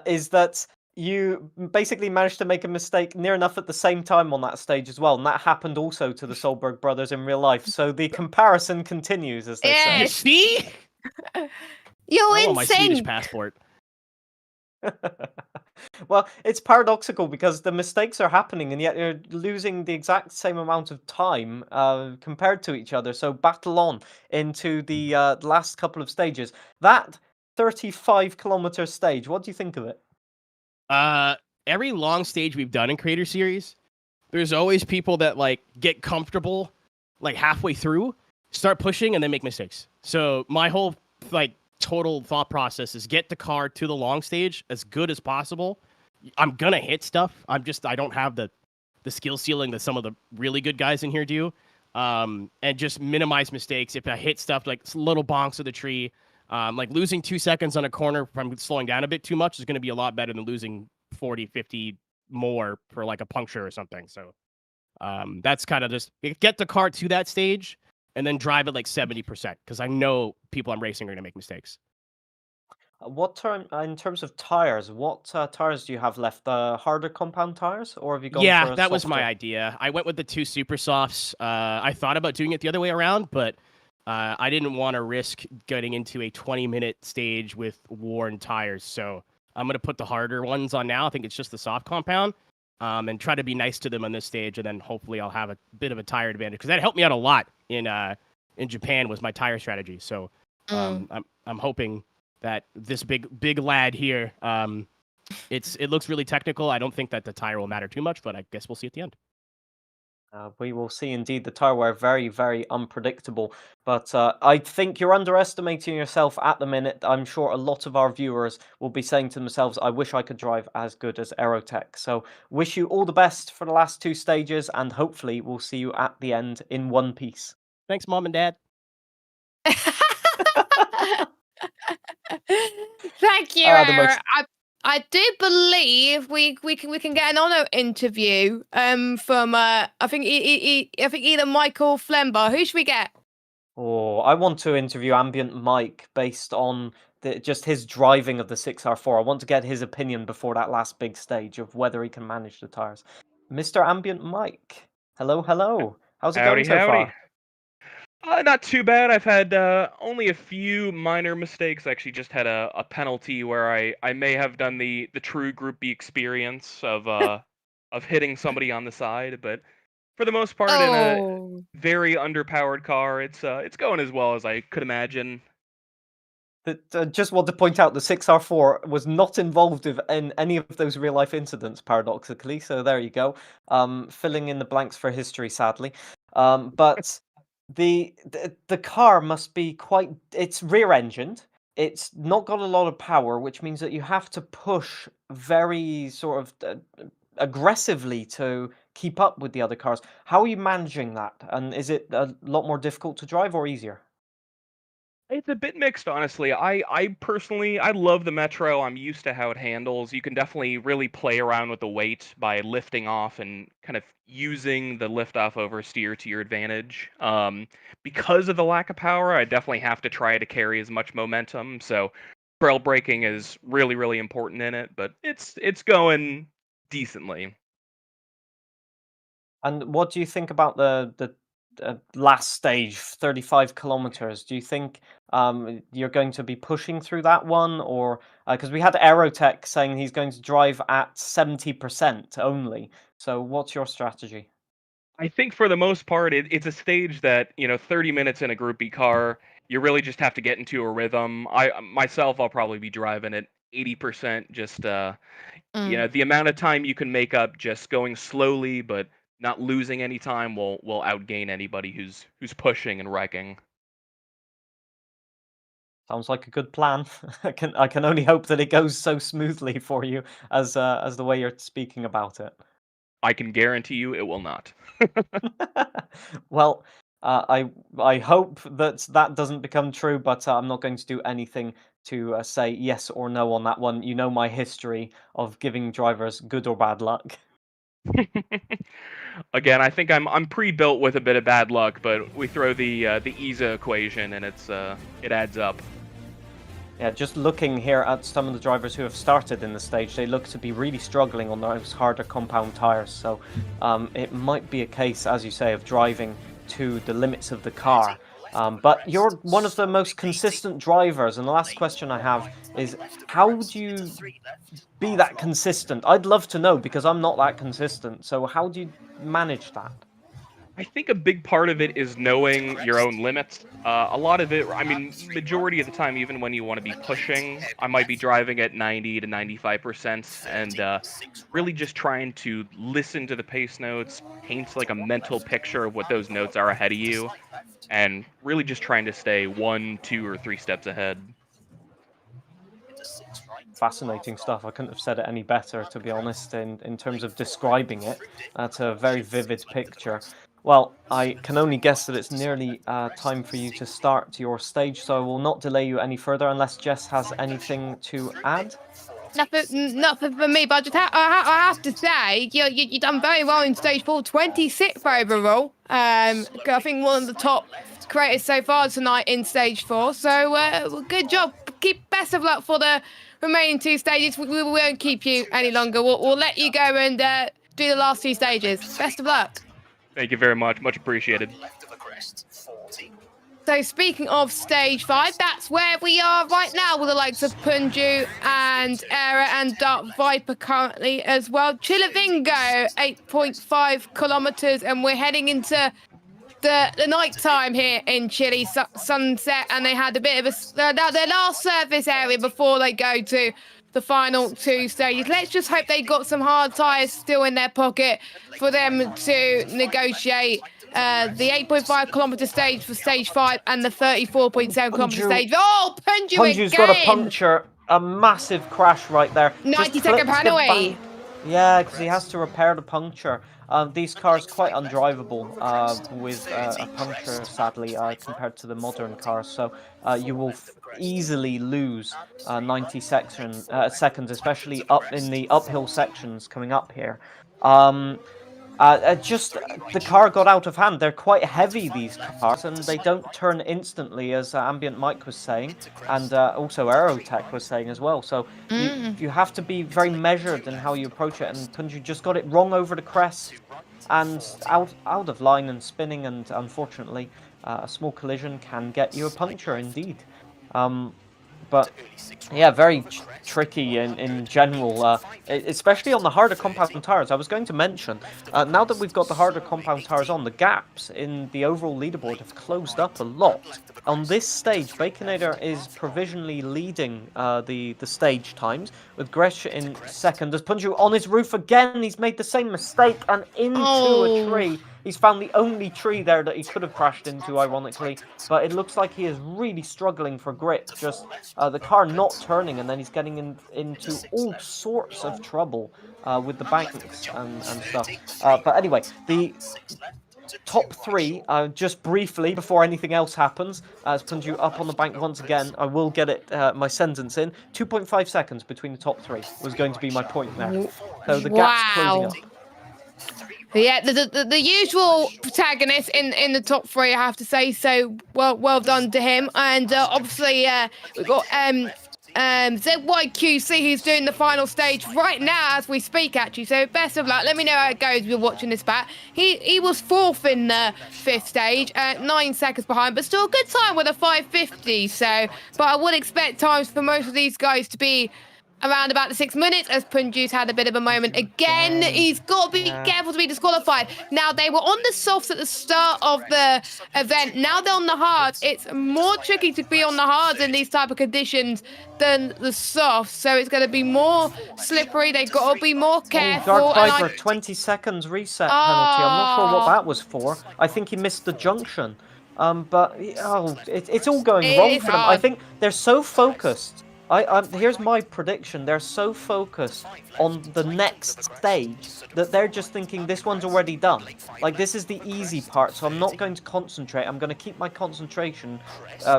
Is that you basically managed to make a mistake near enough at the same time on that stage as well, and that happened also to the Solberg brothers in real life. So the comparison continues, as they say.
You
Yes.
see?
You're
I want
in
my Swedish
sync.
passport.
Well, it's paradoxical because the mistakes are happening, and yet you're losing the exact same amount of time compared to each other. So battle on into the last couple of stages. That 35-kilometer stage, what do you think of it?
Every long stage we've done in Creator Series, there's always people that like get comfortable like halfway through, start pushing, and then make mistakes. So my whole like total thought process is get the car to the long stage as good as possible. I'm gonna hit stuff. I don't have the skill ceiling that some of the really good guys in here do. And just minimize mistakes. If I hit stuff like little bonks of the tree, like losing 2 seconds on a corner from slowing down a bit too much is going to be a lot better than losing 40, 50 more for like a puncture or something. So that's kind of just get the car to that stage and then drive it like 70% because I know people I'm racing are going to make mistakes.
What term in terms of tires? What tires do you have left? The harder compound tires, or have you gone for
Yeah,
a
that was my
softer?
idea. I went with the 2 super softs. I thought about doing it the other way around, but I didn't want to risk getting into a 20-minute stage with worn tires. So I'm going to put the harder ones on now. I think it's just the soft compound, and try to be nice to them on this stage, and then hopefully I'll have a bit of a tire advantage because that helped me out a lot in Japan was my tire strategy. So I'm hoping that this big lad here. It looks really technical. I don't think that the tire will matter too much, but I guess we'll see at the end.
We will see indeed. The tire wear very, very unpredictable. But I think you're underestimating yourself at the minute. I'm sure a lot of our viewers will be saying to themselves, I wish I could drive as good as Aerotech. So wish you all the best for the last 2 stages, and hopefully we'll see you at the end in one piece.
Thanks, Mom and Dad.
Thank you,
The
Era.
most
I do believe we can get an honour interview from I think either Michael or Flember. Who should we get?
I want to interview Ambient Mike based on just his driving of the 6R4. I want to get his opinion before that last big stage of whether he can manage the tires. Mr. Ambient Mike, hello, hello. How's it going
Howdy,
so
howdy.
far?
Not too bad. I've had only a few minor mistakes. I actually just had a penalty where I may have done the true Group B experience of hitting somebody on the side, but for the most part, in a
Oh,
very underpowered car, it's going as well as I could imagine.
Just want to point out the 6R4 was not involved in any of those real life incidents, paradoxically. So there you go. Filling in the blanks for history, sadly. But the car must be quite. It's rear engined. It's not got a lot of power, which means that you have to push very sort of aggressively to keep up with the other cars. How are you managing that? And is it a lot more difficult to drive or easier?
It's a bit mixed, honestly. I personally, I love the Metro. I'm used to how it handles. You can definitely really play around with the weight by lifting off and kind of using the lift off oversteer to your advantage. Because of the lack of power, I definitely have to try to carry as much momentum. So trail braking is really, really important in it, but it's going decently.
And what do you think about the last stage, 35 kilometers? Do you think you're going to be pushing through that one, or because we had Aerotech saying he's going to drive at 70% only? So what's your strategy?
I think for the most part, it's a stage that 30 minutes in a Group B car, you really just have to get into a rhythm. I myself, I'll probably be driving at 80%. Just the amount of time you can make up just going slowly, but not losing any time will outgain anybody who's pushing and wrecking.
Sounds like a good plan. I can only hope that it goes so smoothly for you as the way you're speaking about it.
I can guarantee you it will not.
Well, I hope that that doesn't become true, but I'm not going to do anything to say yes or no on that one. You know my history of giving drivers good or bad luck.
Again, I think I'm pre-built with a bit of bad luck, but we throw the ESA equation and it adds up.
Yeah, just looking here at some of the drivers who have started in the stage, they look to be really struggling on those harder compound tires. So it might be a case, as you say, of driving to the limits of the car. But you're one of the most consistent drivers, and the last question I have is, how would you be that consistent? I'd love to know, because I'm not that consistent. So how do you manage that?
I think a big part of it is knowing your own limits. A lot of it, I mean, majority of the time, even when you want to be pushing, I might be driving at 90 to 95%, and really just trying to listen to the pace notes, paint like a mental picture of what those notes are ahead of you, and really just trying to stay 1, 2, or 3 steps ahead.
Fascinating stuff. I couldn't have said it any better, to be honest, in terms of describing it. That's a very vivid picture. Well, I can only guess that it's nearly time for you to start your stage, so I will not delay you any further unless Jess has anything to add.
Nothing for me, but I have to say, you've done very well in stage 4, 26th overall. I think one of the top creators so far tonight in stage 4. So good job. Keep best of luck for the remaining 2 stages. We won't keep you any longer. We'll let you go and do the last 2 stages. Best of luck.
Thank you very much. Much appreciated.
So speaking of stage 5, that's where we are right now with the likes of Punju and Era and Dark Viper currently as well. Chilavingo, 8.5 kilometers, and we're heading into the night time here in Chile, sunset, and they had a bit of their last service area before they go to the final 2 stages. Let's just hope they got some hard tyres still in their pocket for them to negotiate the 8.5 kilometer stage for stage 5 and the 34.7 kilometer stage. Oh,
Punju's got a puncture, a massive crash right there.
90-second penalty.
Yeah, because he has to repair the puncture. These cars quite undrivable with a puncture, sadly, compared to the modern cars. So you will easily lose 90 seconds, especially up in the uphill sections coming up here. Just the car got out of hand. They're quite heavy, these cars, and they don't turn instantly, as Ambient Mike was saying, and also Aerotech was saying as well. So you have to be very measured in how you approach it, and Punju just got it wrong over the crest and out of line and spinning, and unfortunately a small collision can get you a puncture indeed. But yeah, very tricky in general, especially on the harder compound tires. I was going to mention, now that we've got the harder compound tires on, the gaps in the overall leaderboard have closed up a lot. On this stage, Baconator is provisionally leading the stage times, with Gresh in second. As Punju on his roof again, he's made the same mistake and into a tree. He's found the only tree there that he could have crashed into, ironically, but it looks like he is really struggling for grip. Just the car not turning, and then he's getting into all sorts of trouble with the banks and stuff. But anyway, the top 3, just briefly before anything else happens, as Punju up on the bank once again. I will get it my sentence in. 2.5 seconds between the top 3 was going to be my point there. So the gap's closing up.
Yeah, the usual protagonist in the top 3, I have to say. So well done to him. And obviously we've got ZYQC, who's doing the final stage right now as we speak, actually. So best of luck. Let me know how it goes if you're watching this back. He was 4th in the 5th stage, 9 seconds behind, but still a good time with a 5:50. So, but I would expect times for most of these guys to be around about the 6 minutes, as Punju's had a bit of a moment again. He's got to be careful to be disqualified. Now, they were on the softs at the start of the event. Now they're on the hards. It's more tricky to be on the hards in these type of conditions than the softs. So it's going to be more slippery. They've got to be more careful.
Dark Viper, 20 seconds reset penalty. I'm not sure what that was for. I think he missed the junction. But it's all going wrong for them. I think they're so focused. Here's my prediction. They're so focused on the next stage that they're just thinking this one's already done. Like, this is the easy part, so I'm not going to concentrate. I'm going to keep my concentration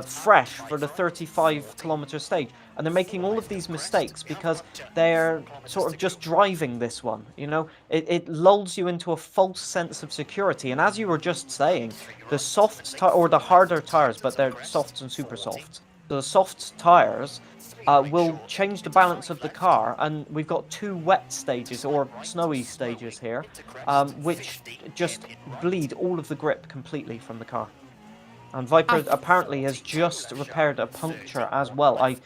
fresh for the 35-kilometer stage. and they're making all of these mistakes because they're sort of just driving this one. You know, it lulls you into a false sense of security. And as you were just saying, the soft or the harder tires, but they're softs and super softs. So the soft tires will change the balance of the car, and we've got 2 wet stages or snowy stages here, which just bleed all of the grip completely from the car. And Viper apparently has just repaired a puncture as well. I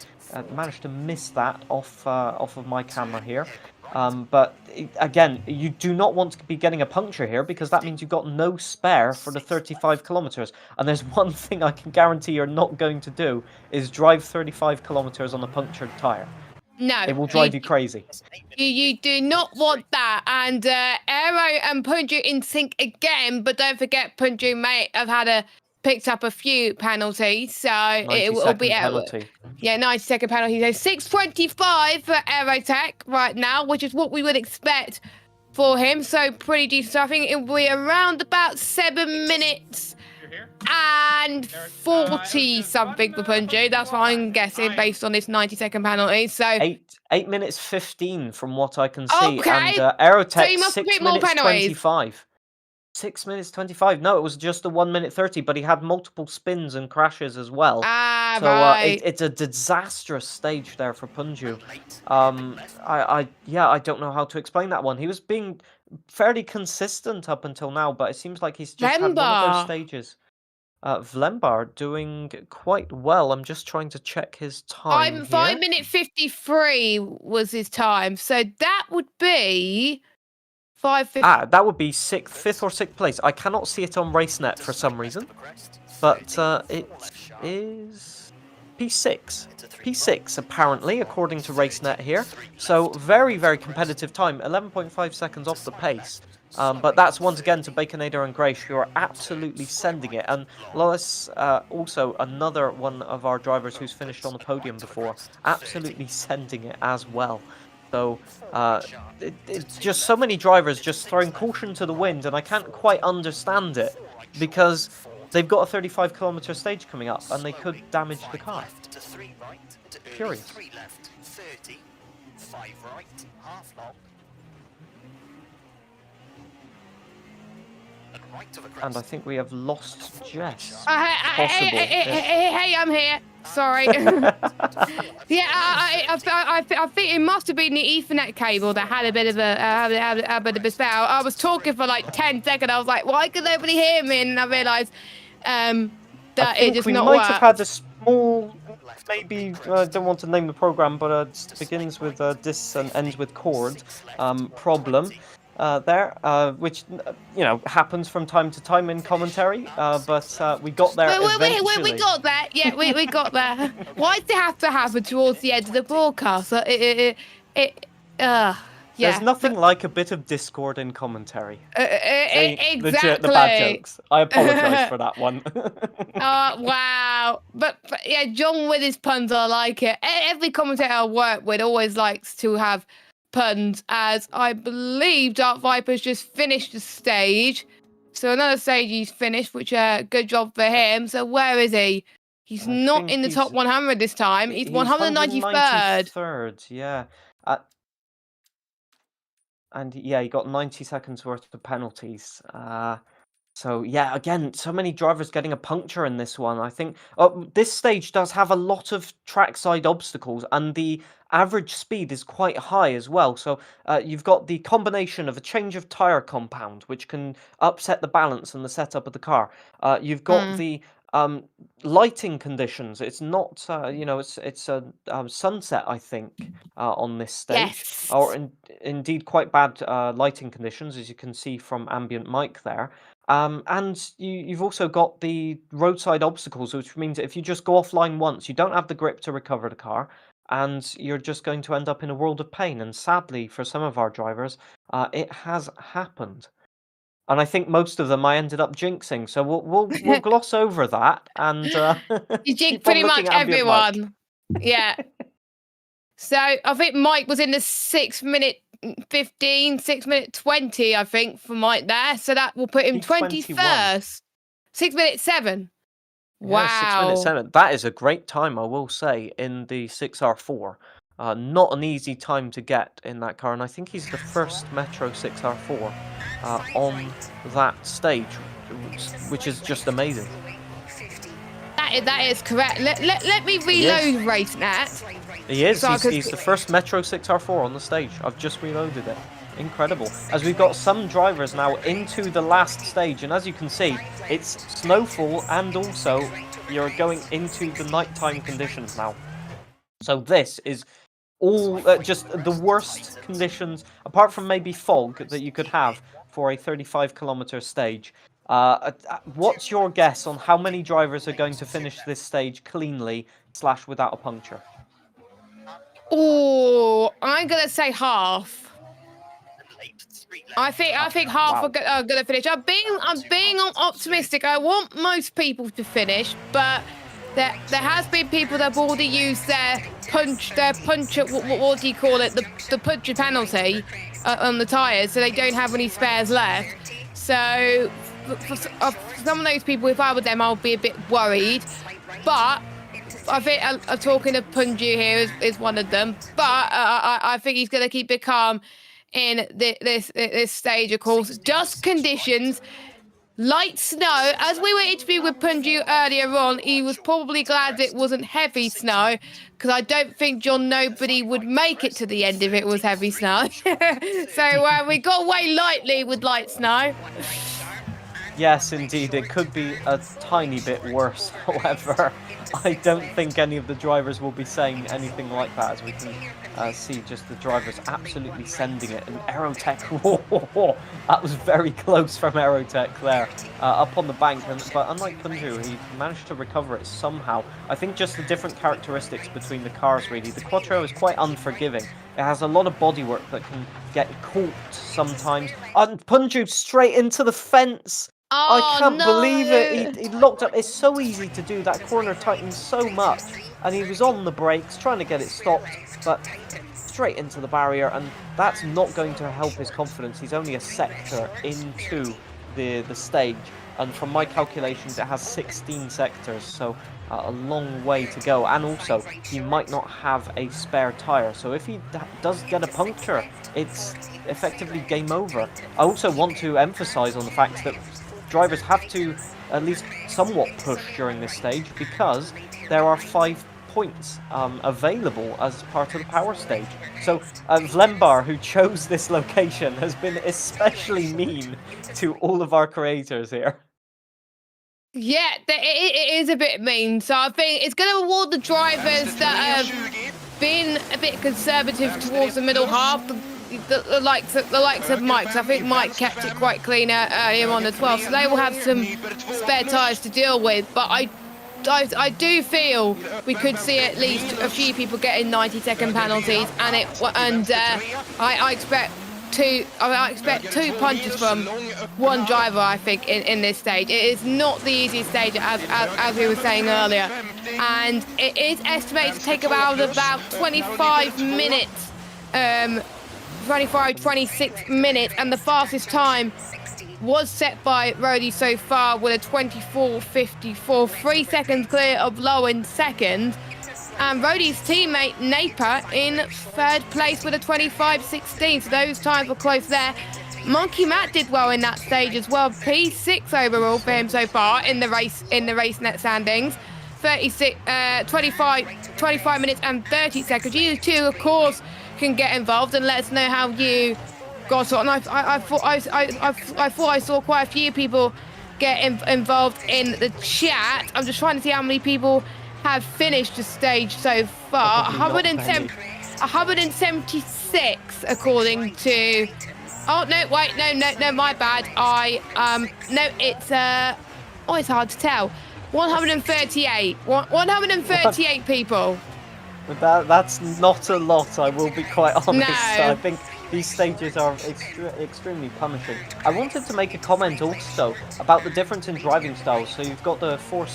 managed to miss that off of my camera here. But again, you do not want to be getting a puncture here because that means you've got no spare for the 35 kilometers. And there's one thing I can guarantee you're not going to do is drive 35 kilometers on a punctured tire.
No.
It will drive you crazy.
You do not want that. And Aero and Punju in sync again, but don't forget Punju may have had picked up a few penalties, so it will be
penalty.
Yeah, 90-second penalty. So 6:25 for Aerotech right now, which is what we would expect for him. So pretty decent. So I think it will be around about 7 minutes and 40 something for Punju. That's what I'm guessing based on this 90-second penalty. So
8 minutes 15 from what I can see,
okay.
and Aerotech
So you must
6
more
minutes
penalties.
25. 6 minutes 25. No, it was just a 1 minute 30, but he had multiple spins and crashes as well.
Ah,
So
right.
it's a disastrous stage there for Punju. I don't know how to explain that one. He was being fairly consistent up until now, but it seems like he's just had one of those stages. Vlembar doing quite well. I'm just trying to check his time.
5 minute 53 was his time. So that would be 5:50.
That would be 5th or 6th place. I cannot see it on RaceNet for some reason, but it is P6. P6 apparently, according to RaceNet here. So very, very competitive time. 11.5 seconds off the pace. But that's once again to Baconator and Grace, who are absolutely sending it. And Lois, also another one of our drivers who's finished on the podium before, absolutely sending it as well. So it's just so many drivers just throwing caution to the wind, and I can't quite understand it because they've got a 35 kilometer stage coming up and they could damage the car. Curious. And I think we have lost Jess.
Hey, I'm here. Sorry. Yeah, I think it must have been the Ethernet cable that had a bit of a spell. I was talking for like 10 seconds. I was like, why can nobody hear me? And I realised that it just not worked.
We might have had a small, maybe, I don't want to name the program, but it begins with dis and ends with cord problem. Which happens from time to time in commentary, but we got there eventually.
We got there, yeah, we got there. Why did it have to happen towards the end of the broadcast? Yeah.
There's nothing like a bit of discord in commentary.
Exactly.
The bad jokes. I apologise for that one.
Oh, wow. But yeah, John with his puns, I like it. Every commentator I work with always likes to have puns, as I believe Dark Viper's just finished the stage. So another stage he's finished, which good job for him. So where is he? He's not in the top 100 this time. He's 193rd.
193rd, yeah. And yeah, he got 90 seconds worth of penalties. So yeah, again, so many drivers getting a puncture in this one. I think this stage does have a lot of trackside obstacles, and the average speed is quite high as well. So you've got the combination of a change of tyre compound, which can upset the balance and the setup of the car. You've got the lighting conditions. It's not, it's a sunset, I think, on this stage.
Yes.
Or indeed quite bad lighting conditions, as you can see from ambient mic there. And you've also got the roadside obstacles, which means that if you just go offline once, you don't have the grip to recover the car, and you're just going to end up in a world of pain. And sadly, for some of our drivers, it has happened. And I think most of them I ended up jinxing, so we'll gloss over that. And
you jinx pretty much everyone. Yeah. So I think Mike was in the 6 minute 15, 6 minute 20, I think, for Mike there. So that will put him 21st. 6 minute 7.
Yeah, 6 minutes
Wow.
7. That is a great time, I will say, in the 6R4. Not an easy time to get in that car, and I think he's the first Metro 6R4 on that stage, which is just amazing.
That is correct. Let me
He is.
reload RaceNet.
He is.
So I could-
He's the first Metro 6R4 on the stage. I've just reloaded it. Incredible. As we've got some drivers now into the last stage, and as you can see, it's snowfall and also you're going into the nighttime conditions now. So this is all just the worst conditions, apart from maybe fog, that you could have for a 35-kilometer stage. What's your guess on how many drivers are going to finish this stage cleanly / without a puncture?
Oh, I'm gonna say half. I think half
Wow.
are gonna finish. I'm being optimistic. I want most people to finish, but there has been people that have already used their puncher. What do you call it? The puncher penalty on the tyres, so they don't have any spares left. So for some of those people, if I were them, I'll be a bit worried. But I think talking of Punju here is one of them. But I think he's gonna keep it calm in this stage, of course. Just conditions, light snow. As we were interviewing with Punju earlier on, he was probably glad it wasn't heavy snow, because I don't think John Nobody would make it to the end if it was heavy snow. So we got away lightly with light snow.
Yes, indeed, it could be a tiny bit worse. However, I don't think any of the drivers will be saying anything like that, as we can see just the drivers absolutely sending it. And Aerotech, whoa, that was very close from Aerotech there, up on the bank. But unlike Punju, he managed to recover it somehow. I think just the different characteristics between the cars, really. The Quattro is quite unforgiving. It has a lot of bodywork that can get caught sometimes. And Punju straight into the fence.
Oh,
I can't
no.
believe it. He locked up. It's so easy to do. That corner tightens so much. And he was on the brakes trying to get it stopped, but straight into the barrier. And that's not going to help his confidence. He's only a sector into the stage. And from my calculations, it has 16 sectors. So a long way to go. And also, he might not have a spare tyre. So if he does get a puncture, it's effectively game over. I also want to emphasize on the fact that drivers have to at least somewhat push during this stage, because there are 5 points available as part of the power stage. So Vlembar, who chose this location, has been especially mean to all of our creators here.
Yeah, it is a bit mean. So I think it's going to reward the drivers that have been a bit conservative towards the middle half. The likes of Mike's. I think Mike kept it quite clean earlier on as well, so they will have some spare tyres to deal with. But I do feel we could see at least a few people getting 90-second penalties, and I expect two punches from one driver, I think, in this stage. It is not the easiest stage, as we were saying earlier, and it is estimated to take about 25 minutes. 26 minutes, and the fastest time was set by Rody so far with a 24:54, 3 seconds clear of Low in second, and Rody's teammate Naper in third place with a 25:16. So those times were close there. Monkey Matt did well in that stage as well. P6 overall for him so far in the RaceNet standings. 25 minutes and 30 seconds. You two, of course, can get involved and let us know how you got on. I thought I saw quite a few people get involved in the chat. I'm just trying to see how many people have finished the stage so far. 176 according to. Oh no! Wait, no! My bad. No, it's it's hard to tell. 138. 138 people.
But that's not a lot, I will be quite honest.
No.
I think these stages are extremely punishing. I wanted to make a comment also about the difference in driving styles. So you've got the 4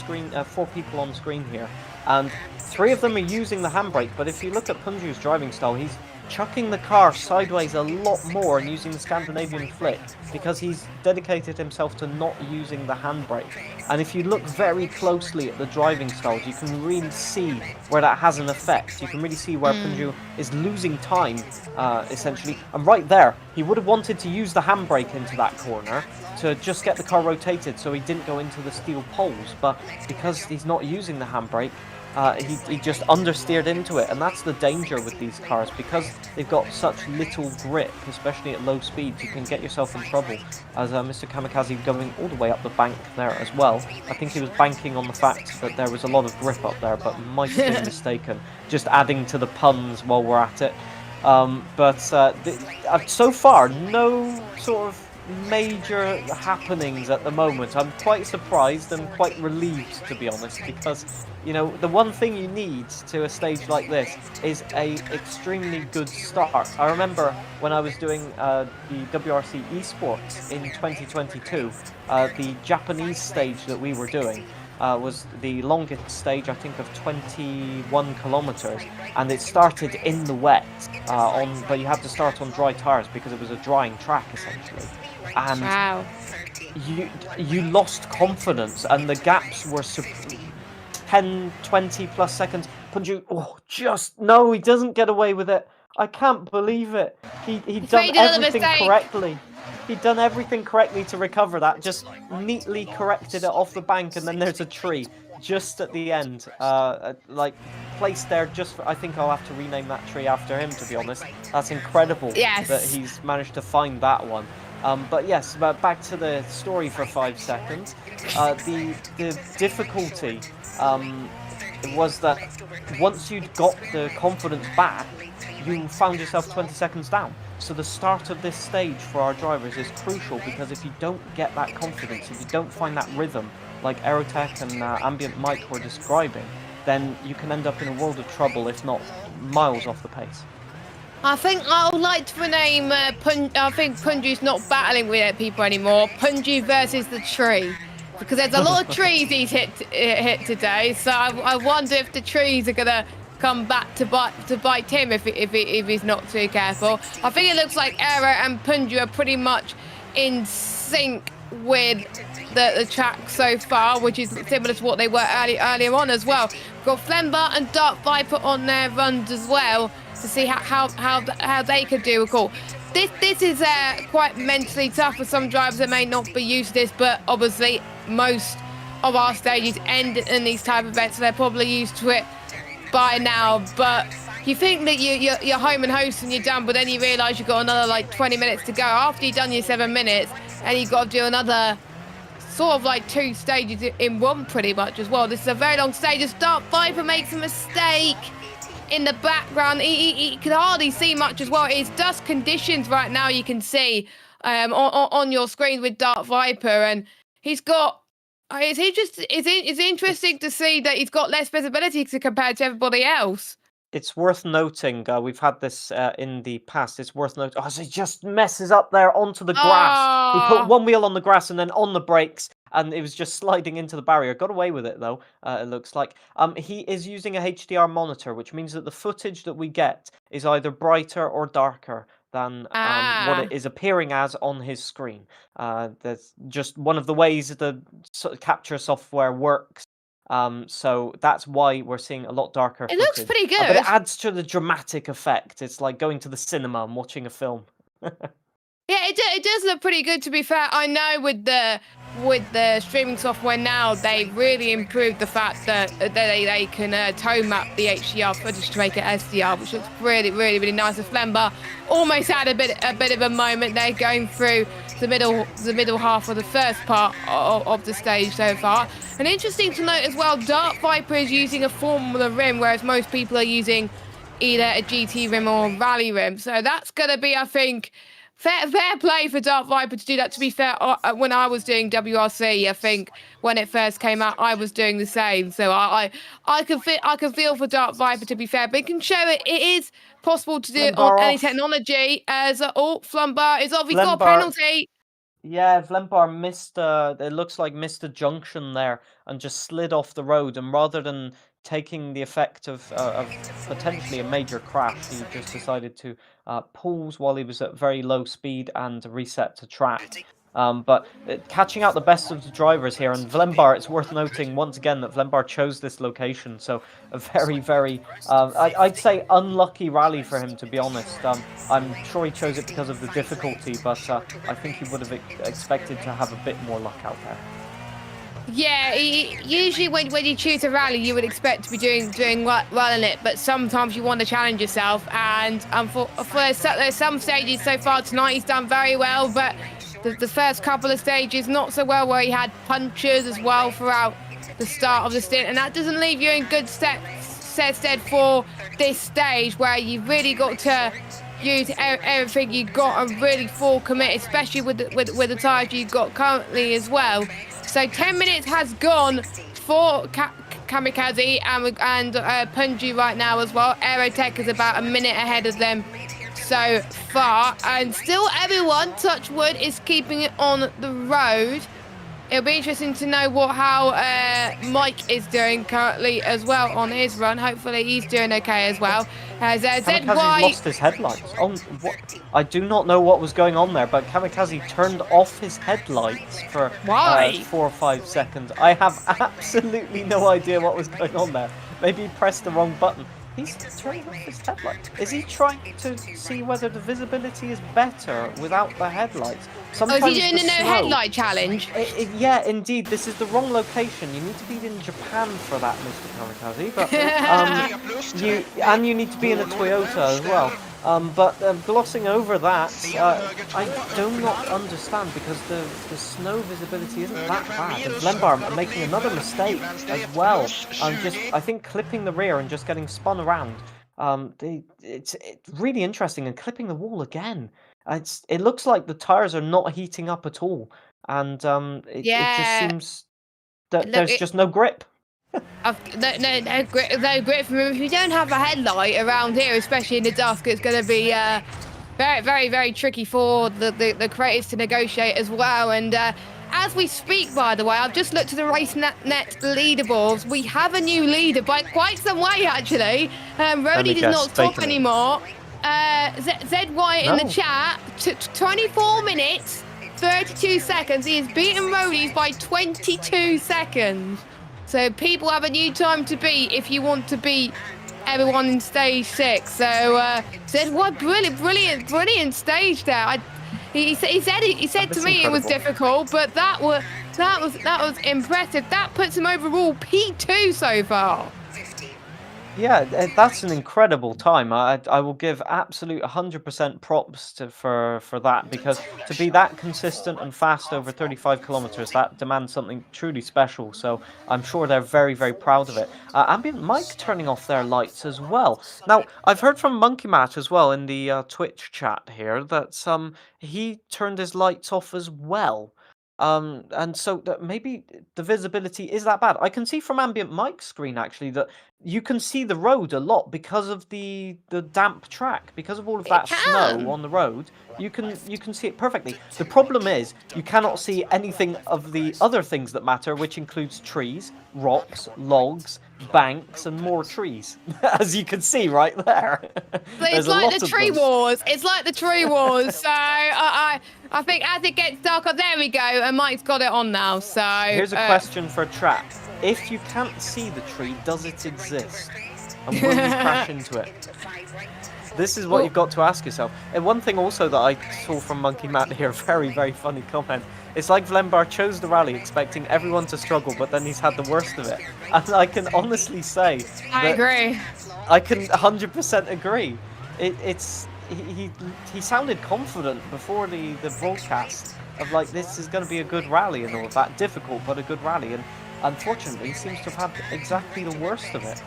people on screen here, and 3 of them are using the handbrake. But if you look at Punju's driving style, he's chucking the car sideways a lot more and using the Scandinavian flick because he's dedicated himself to not using the handbrake. And if you look very closely at the driving styles, you can really see where that has an effect. You can really see where Punju is losing time, essentially. And right there, he would have wanted to use the handbrake into that corner to just get the car rotated so he didn't go into the steel poles. But because he's not using the handbrake, he just understeered into it, and that's the danger with these cars. Because they've got such little grip, especially at low speeds, you can get yourself in trouble. As Mr. Kamikaze going all the way up the bank there as well. I think he was banking on the fact that there was a lot of grip up there, but might have been mistaken. Just adding to the puns while we're at it. So far, no sort of major happenings at the moment. I'm quite surprised and quite relieved, to be honest, because, you know, the one thing you need to a stage like this is a extremely good start. I remember when I was doing the WRC eSports in 2022, the Japanese stage that we were doing was the longest stage, I think, of 21 kilometers, and it started in the wet, but you had to start on dry tires because it was a drying track, essentially. And
Wow.
you lost confidence, and the gaps were 10, 20 plus seconds. Punju, no, he doesn't get away with it. I can't believe it. He'd done
made another
everything
mistake.
correctly. He'd done everything correctly to recover that, just neatly corrected it off the bank, and then there's a tree just at the end, like placed there just for, I think I'll have to rename that tree after him, to be honest. That's incredible that he's managed to find that one. But yes, back to the story for 5 seconds. The difficulty was that once you'd got the confidence back, you found yourself 20 seconds down. So the start of this stage for our drivers is crucial, because if you don't get that confidence, if you don't find that rhythm, like Aerotech and Ambient Mike were describing, then you can end up in a world of trouble, if not miles off the pace.
I think I would like to rename I think Punju's not battling with people anymore. Punju versus the tree. Because there's a lot of trees he's hit today, so I wonder if the trees are gonna come back to bite him if he's not too careful. I think it looks like Aero and Punju are pretty much in sync with the track so far, which is similar to what they were earlier on as well. We've got Flemba and Dark Viper on their runs as well to see how they could do a call. This is quite mentally tough for some drivers that may not be used to this, but obviously most of our stages end in these type of events, so they're probably used to it by now. But you think that you're home and host and you're done, but then you realise you've got another like 20 minutes to go after you've done your 7 minutes, and you've got to do another sort of like 2 stages in one pretty much as well. This is a very long stage. As Dark Viper makes a mistake in the background, he can hardly see much as well. It's dust conditions right now, you can see on your screen with Dark Viper, and he's got it's interesting to see that he's got less visibility compared to everybody else.
It's worth noting, we've had this in the past, it's worth noting, so he just messes up there onto the grass. He put one wheel on the grass and then on the brakes, and it was just sliding into the barrier. Got away with it, though, it looks like. He is using a HDR monitor, which means that the footage that we get is either brighter or darker than what it is appearing as on his screen. That's just one of the ways the capture software works. So that's why we're seeing a lot darker footage.
It looks pretty good.
But it adds to the dramatic effect. It's like going to the cinema and watching a film.
Yeah, it does look pretty good, to be fair. I know with the streaming software now, they really improved the fact that they can tone map the HDR footage to make it SDR, which looks really, really, really nice. And Flemba almost had a bit of a moment there going through the middle half of the first part of the stage so far. And interesting to note as well, Dark Viper is using a Formula rim, whereas most people are using either a GT rim or a rally rim. So that's going to be, I think, fair play for Dark Viper to do that. To be fair, when I was doing WRC, I think when it first came out, I was doing the same. So I can feel for Dark Viper, to be fair, but it can show it is possible to do it on any technology. As Flumbar is obviously got a penalty.
Yeah, Vlembar missed. It looks like missed a junction there and just slid off the road. And rather than taking the effect of potentially a major crash, he just decided to pause while he was at very low speed and reset to track. But catching out the best of the drivers here, and Vlembar, it's worth noting once again that Vlembar chose this location, so a very, I'd say unlucky rally for him, to be honest. I'm sure he chose it because of the difficulty, but I think he would have expected to have a bit more luck out there.
Yeah, usually when you choose a rally, you would expect to be doing well in it, but sometimes you want to challenge yourself. And for there's some stages so far tonight, he's done very well, but the first couple of stages not so well, where he had punches as well throughout the start of the stint, and that doesn't leave you in good stead for this stage, where you've really got to use everything you've got and really full commit, especially with the tyres you've got currently as well. So 10 minutes has gone for Kamikaze and Punji right now as well. Aerotech is about a minute ahead of them so far, and still everyone, touch wood, is keeping it on the road. It'll be interesting to know how Mike is doing currently as well on his run. Hopefully he's doing okay as well.
Kamikaze lost his headlights. Oh, what? I do not know what was going on there, but Kamikaze turned off his headlights for 4 or 5 seconds. I have absolutely no idea what was going on there. Maybe he pressed the wrong button. He's turning off his headlights. Is he trying to see whether the visibility is better without the headlights?
Sometimes is he doing the no headlight challenge?
Yeah, indeed. This is the wrong location. You need to be in Japan for that, Mr. Kamikaze. But you need to be in a Toyota as well. But glossing over that, I do not understand, because the snow visibility isn't that bad. And Vlembar making another mistake as well. I think clipping the rear and just getting spun around. It's really interesting, and clipping the wall again. It looks like the tires are not heating up at all, and it just seems that there's just no grip.
No grip from him. If you don't have a headlight around here, especially in the dusk, it's going to be very tricky for the creators to negotiate as well. And as we speak, by the way, I've just looked at the RaceNet leaderboards. We have a new leader by quite some way, actually. Rody does not stop anymore. ZY in the chat, 24 minutes, 32 seconds. He has beaten Rodies by 22 seconds. So people have a new time to beat if you want to beat everyone in stage 6. So ZY, brilliant stage there. He said to me it was difficult, but that was impressive. That puts him overall P2 so far.
Yeah, that's an incredible time. I will give absolute 100% props for that, because to be that consistent and fast over 35 kilometers, that demands something truly special. So I'm sure they're very proud of it. Ambient Mike turning off their lights as well. Now, I've heard from Monkey Matt as well in the Twitch chat here that he turned his lights off as well. And so that maybe the visibility is that bad. I can see from Ambient Mike's screen, actually, that you can see the road a lot because of the damp track, because of all of that snow on the road. You can see it perfectly. The problem is you cannot see anything of the other things that matter, which includes trees, rocks, logs, banks, and more trees, as you can see right there.
It's like the tree wars. It's like the tree wars. So I think as it gets darker, there we go, and Mike's got it on now. So
here's a question for Trap. If you can't see the tree, does it exist? And will you crash into it? This is what you've got to ask yourself. And one thing also that I saw from Monkey Matt here, very funny comment. It's like Vlembar chose the rally expecting everyone to struggle, but then he's had the worst of it. And I can honestly say
I agree.
I can 100% agree. He sounded confident before the broadcast of like, this is going to be a good rally and all of that. Difficult, but a good rally. And unfortunately, he seems to have had exactly the worst of it.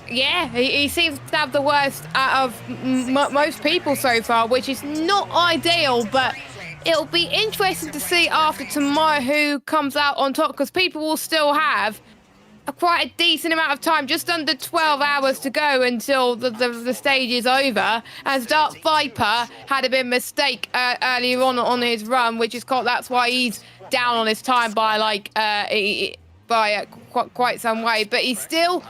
Yeah, he seems to have the worst out of most people so far, which is not ideal, but it'll be interesting to see after tomorrow who comes out on top, because people will still have quite a decent amount of time, just under 12 hours to go until the stage is over. As Dark Viper had a bit of a mistake earlier on his run, which is called, that's why he's down on his time by like by quite some way, but he's still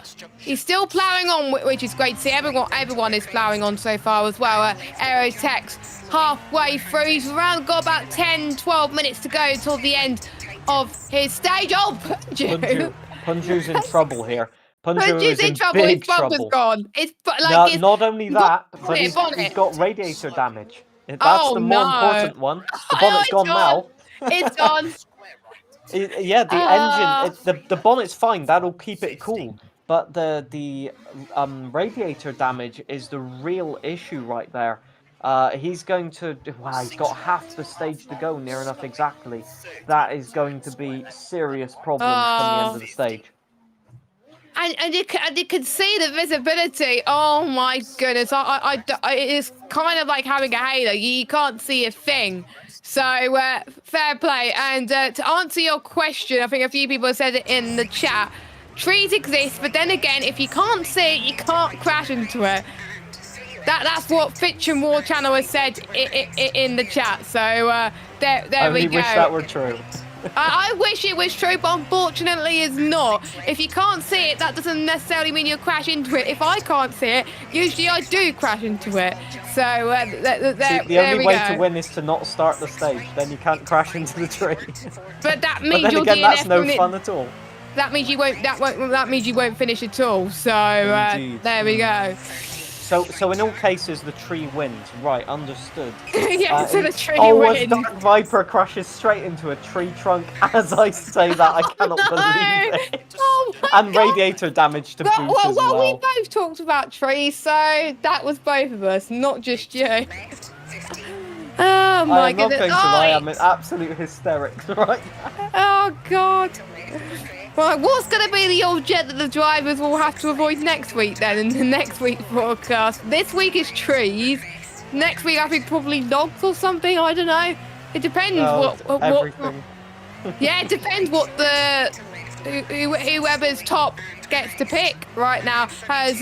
ploughing on, which is great to see. Everyone is ploughing on so far as well. Aerotech's halfway through. He's got about 10-12 minutes to go until the end of his stage. Oh,
Punju's in trouble here. Punju is in
trouble.
big
His bumper's
trouble.
gone. It's like
not only that, but he's got radiator damage. That's the more important one. The bonnet's gone now.
It's gone.
Yeah, the engine, the bonnet's fine. That'll keep it cool. But the radiator damage is the real issue right there. He's going to. Wow, he's got half the stage to go, near enough exactly. That is going to be serious problems from the end of the stage.
And you can see the visibility. Oh my goodness! It's kind of like having a halo. You can't see a thing. So fair play. And to answer your question, I think a few people have said it in the chat. Trees exist, but then again, if you can't see it, you can't crash into it. That's what Fitch and War Channel has said in the chat. So there we go.
I wish that were true.
I wish it was true, but unfortunately it's not. If you can't see it, that doesn't necessarily mean you'll crash into it. If I can't see it, usually I do crash into it. So
the only way to win is to not start the stage. Then you can't crash into the tree.
But that means
but then again, that's no fun at all.
That means you won't. That means you won't finish at all. So there we go.
So in all cases, the tree wins. Right, understood.
Yeah, so the tree
a
wins.
Dark Viper crashes straight into a tree trunk. As I say that, I cannot believe it.
Oh my
and
God.
radiator damage to boots as well.
We both talked about trees, so that was both of us, not just you. Oh my goodness.
I'm not going to lie, I'm in absolute hysterics right now.
Oh God. Right, what's going to be the object that the drivers will have to avoid next week then, in the next week's broadcast? This week is trees. Next week I think probably logs or something, I don't know. It depends
everything.
Yeah, it depends what whoever's top gets to pick right now, as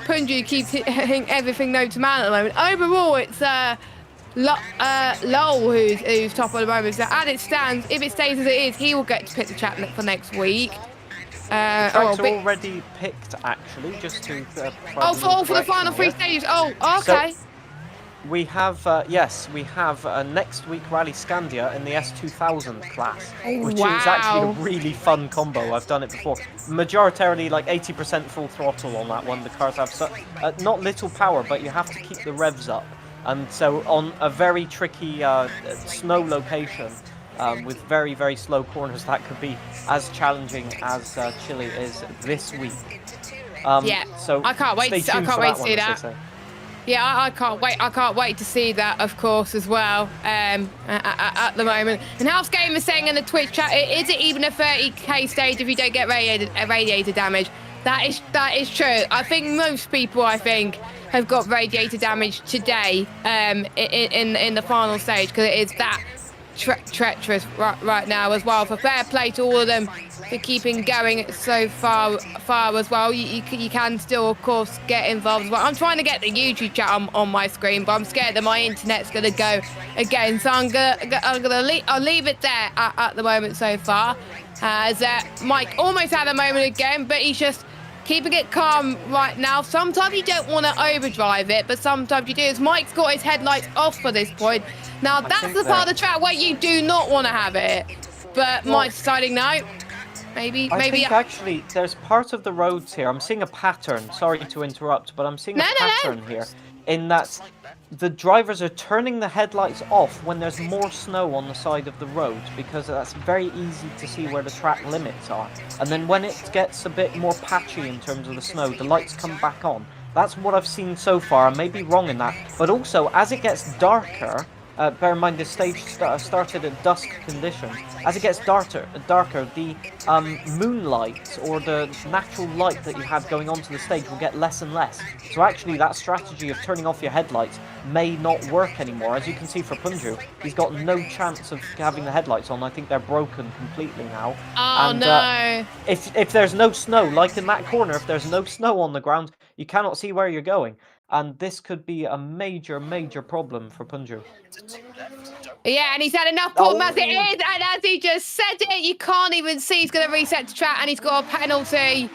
Punju keeps hitting everything known to man at the moment. Overall, it's Lowell who's top at the moment. So as it stands, if it stays as it is, he will get to pick the chat for next week.
Tracks are already picked, actually, just to...
for the final three stages. Oh, okay.
So we have, we have next week Rally Scandia in the S2000 class, which is actually a really fun combo. I've done it before. Majoritarily, like 80% full throttle on that one. The cars have not little power, but you have to keep the revs up. And so on a very tricky snow location with very, very slow corners, that could be as challenging as Chile is this week. So
I can't wait to see that. Yeah, I can't wait. I can't wait to see that, of course, as well. At the moment, and House Game is saying in the Twitch chat, is it even a 30k stage if you don't get radiator damage? That is true. I think most people, have got radiator damage today in the final stage, because it is that treacherous right now as well. For fair play to all of them for keeping going so far as well. You can still, of course, get involved as well. I'm trying to get the YouTube chat on my screen, but I'm scared that my internet's going to go again. So I'll leave it there at the moment so far. As Mike almost had a moment again, but he's just keeping it calm right now. Sometimes you don't want to overdrive it, but sometimes you do. As Mike's got his headlights off for this point. Now, that's the part of the track where you do not want to have it. But Mike's deciding no. Maybe.
I think actually there's part of the roads here. I'm seeing a pattern. Sorry to interrupt, but I'm seeing a pattern here. In that the drivers are turning the headlights off when there's more snow on the side of the road, because that's very easy to see where the track limits are. And then when it gets a bit more patchy in terms of the snow, the lights come back on. That's what I've seen so far. I may be wrong in that. But also, as it gets darker, bear in mind this stage started at dusk conditions. As it gets darker, the moonlight or the natural light that you have going onto the stage will get less and less. So actually that strategy of turning off your headlights may not work anymore. As you can see for Punju, he's got no chance of having the headlights on. I think they're broken completely now.
Oh, and, no.
If there's no snow, like in that corner, if there's no snow on the ground, you cannot see where you're going. And this could be a major, major problem for Punju.
Yeah, and he's had enough problem as it is, and as he just said it, you can't even see he's going to reset to track, and he's got a penalty.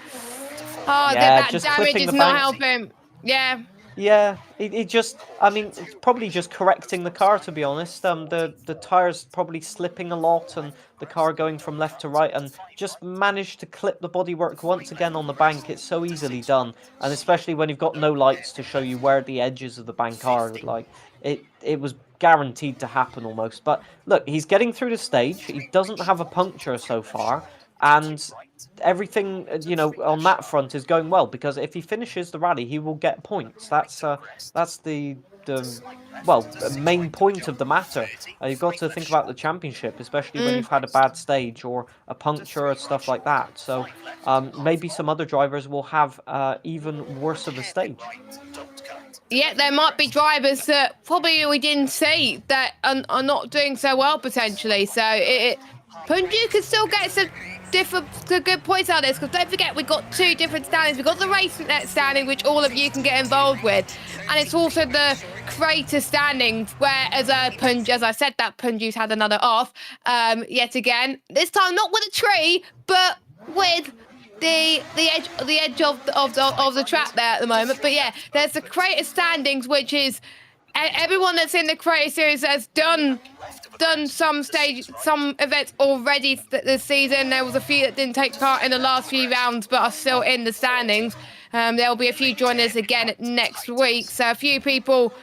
Oh,
Yeah,
that
just
damage
clipping
is
the
not
bank.
helping. Yeah.
Yeah, it just, I mean, it's probably just correcting the car, to be honest. The tires probably slipping a lot and the car going from left to right, and just managed to clip the bodywork once again on the bank. It's so easily done, and especially when you've got no lights to show you where the edges of the bank are, like, it was guaranteed to happen almost. But look, he's getting through the stage. He doesn't have a puncture so far, and everything on that front is going well, because if he finishes the rally, he will get points. That's the main point of the matter. You've got to think about the championship, especially when you've had a bad stage or a puncture or stuff like that. So maybe some other drivers will have even worse of a stage.
Yeah, there might be drivers that probably we didn't see that are not doing so well potentially. So Punju could still get some good points out of this, because don't forget we've got 2 different standings. We've got the race standing, which all of you can get involved with, and it's also the creator standings, where as I said, that Punju's had another off yet again. This time not with a tree, but with the edge of the track there at the moment. But yeah, there's the creator standings, which is everyone that's in the creator series has done some events already this season. There was a few that didn't take part in the last few rounds but are still in the standings. There will be a few joining us again next week, so a few people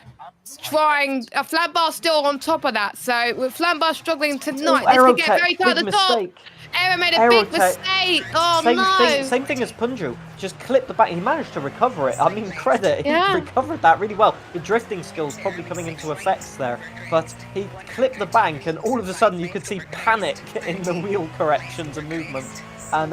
trying. Flambar's still on top of that, so with Flambar struggling tonight, this could get very tight at the top. Aaron made a big mistake. Oh,
Same thing as Punju. Just clipped the back. He managed to recover it. I mean, credit. He recovered that really well. The drifting skills probably coming into effect there. But he clipped the bank, and all of a sudden you could see panic in the wheel corrections and movements. And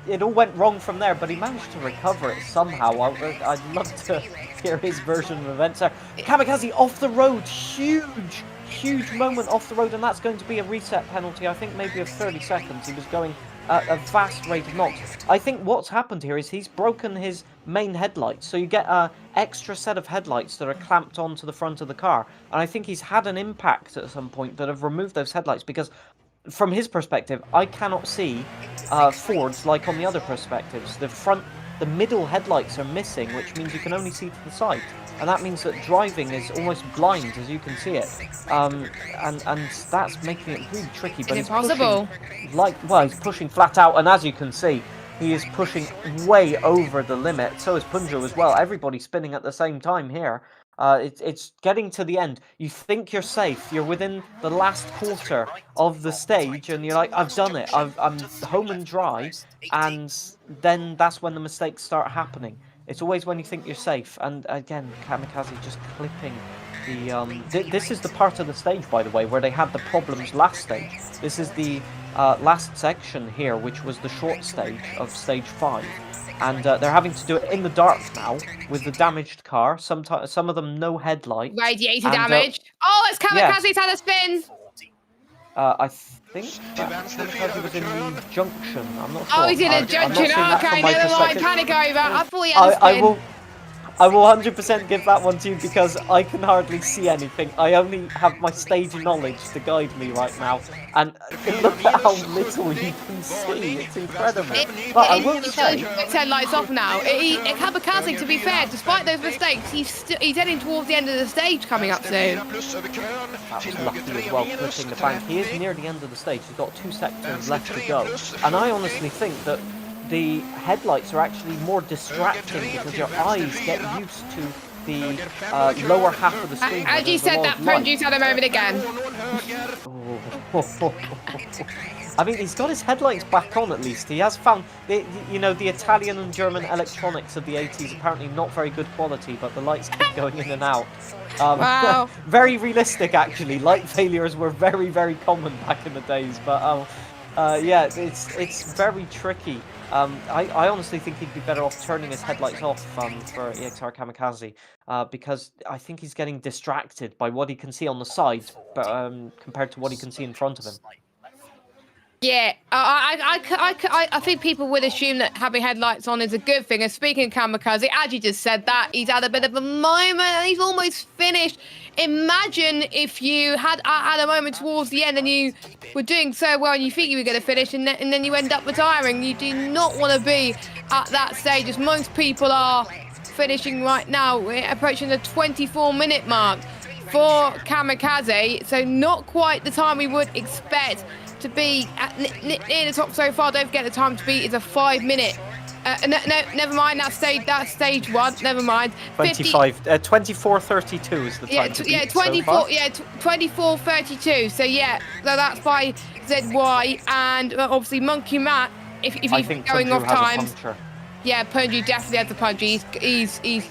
it all went wrong from there, but he managed to recover it somehow. I'd love to hear his version of events there. Kamikaze off the road. Huge moment off the road, and that's going to be a reset penalty, I think maybe of 30 seconds. He was going at a vast rate of knots. I think what's happened here is he's broken his main headlights, so you get an extra set of headlights that are clamped onto the front of the car, and I think he's had an impact at some point that have removed those headlights, because from his perspective, I cannot see Ford's like on the other perspectives. The middle headlights are missing, which means you can only see to the side. And that means that driving is almost blind, as you can see it. And that's making it really tricky. But
it's impossible.
He's pushing flat out, and as you can see, he is pushing way over the limit. So is Punjo as well. Everybody's spinning at the same time here. It's getting to the end. You think you're safe. You're within the last quarter of the stage, and you're like, I've done it. I'm home and dry. And then that's when the mistakes start happening. It's always when you think you're safe. And again, Kamikaze just clipping the... this is the part of the stage, by the way, where they had the problems last stage. This is the last section here, which was the short stage of stage 5. And they're having to do it in the dark now with the damaged car. Some of them no headlights.
Radiator damage. It's Kamikaze's had a spin.
I think Kamikaze was in the junction. I'm not sure.
Oh, he's in a junction. Okay, never mind. Panic over. I thought he had a spin.
I will 100% give that one to you, because I can hardly see anything. I only have my stage knowledge to guide me right now. And look at how little you can see. It's incredible. But I will say...
His headlights off now. Kamikaze, to be fair, despite those mistakes, he's heading towards the end of the stage coming up soon.
That was lucky as well, clipping the bank. He is near the end of the stage. He's got 2 sectors left to go. And I honestly think that the headlights are actually more distracting, because your eyes get used to the lower half of the screen.
As you said, that Punju's had a moment again.
I mean, he's got his headlights back on at least. He has found, the Italian and German electronics of the 80s, apparently not very good quality, but the lights keep going in and out.
Wow.
Very realistic, actually. Light failures were very, very common back in the days, but yeah, it's very tricky. I honestly think he'd be better off turning his headlights off for EXR Kamikaze, because I think he's getting distracted by what he can see on the side, but compared to what he can see in front of him.
Yeah, I think people would assume that having headlights on is a good thing. And speaking of Kamikaze, as you just said that, he's had a bit of a moment and he's almost finished. Imagine if you had a moment towards the end and you were doing so well and you think you were going to finish and then you end up retiring. You do not want to be at that stage, as most people are finishing right now. We're approaching the 24-minute mark for Kamikaze, so not quite the time we would expect to be near the top so far. Don't forget the time to beat is a 5-minute. No, never mind. That's stage one. Never mind.
24:32 is the time.
Yeah, 24. Yeah, 24:32. So yeah, that's by ZY and obviously Monkey Matt. If he's going off times. Yeah, Punju definitely has the punch. He's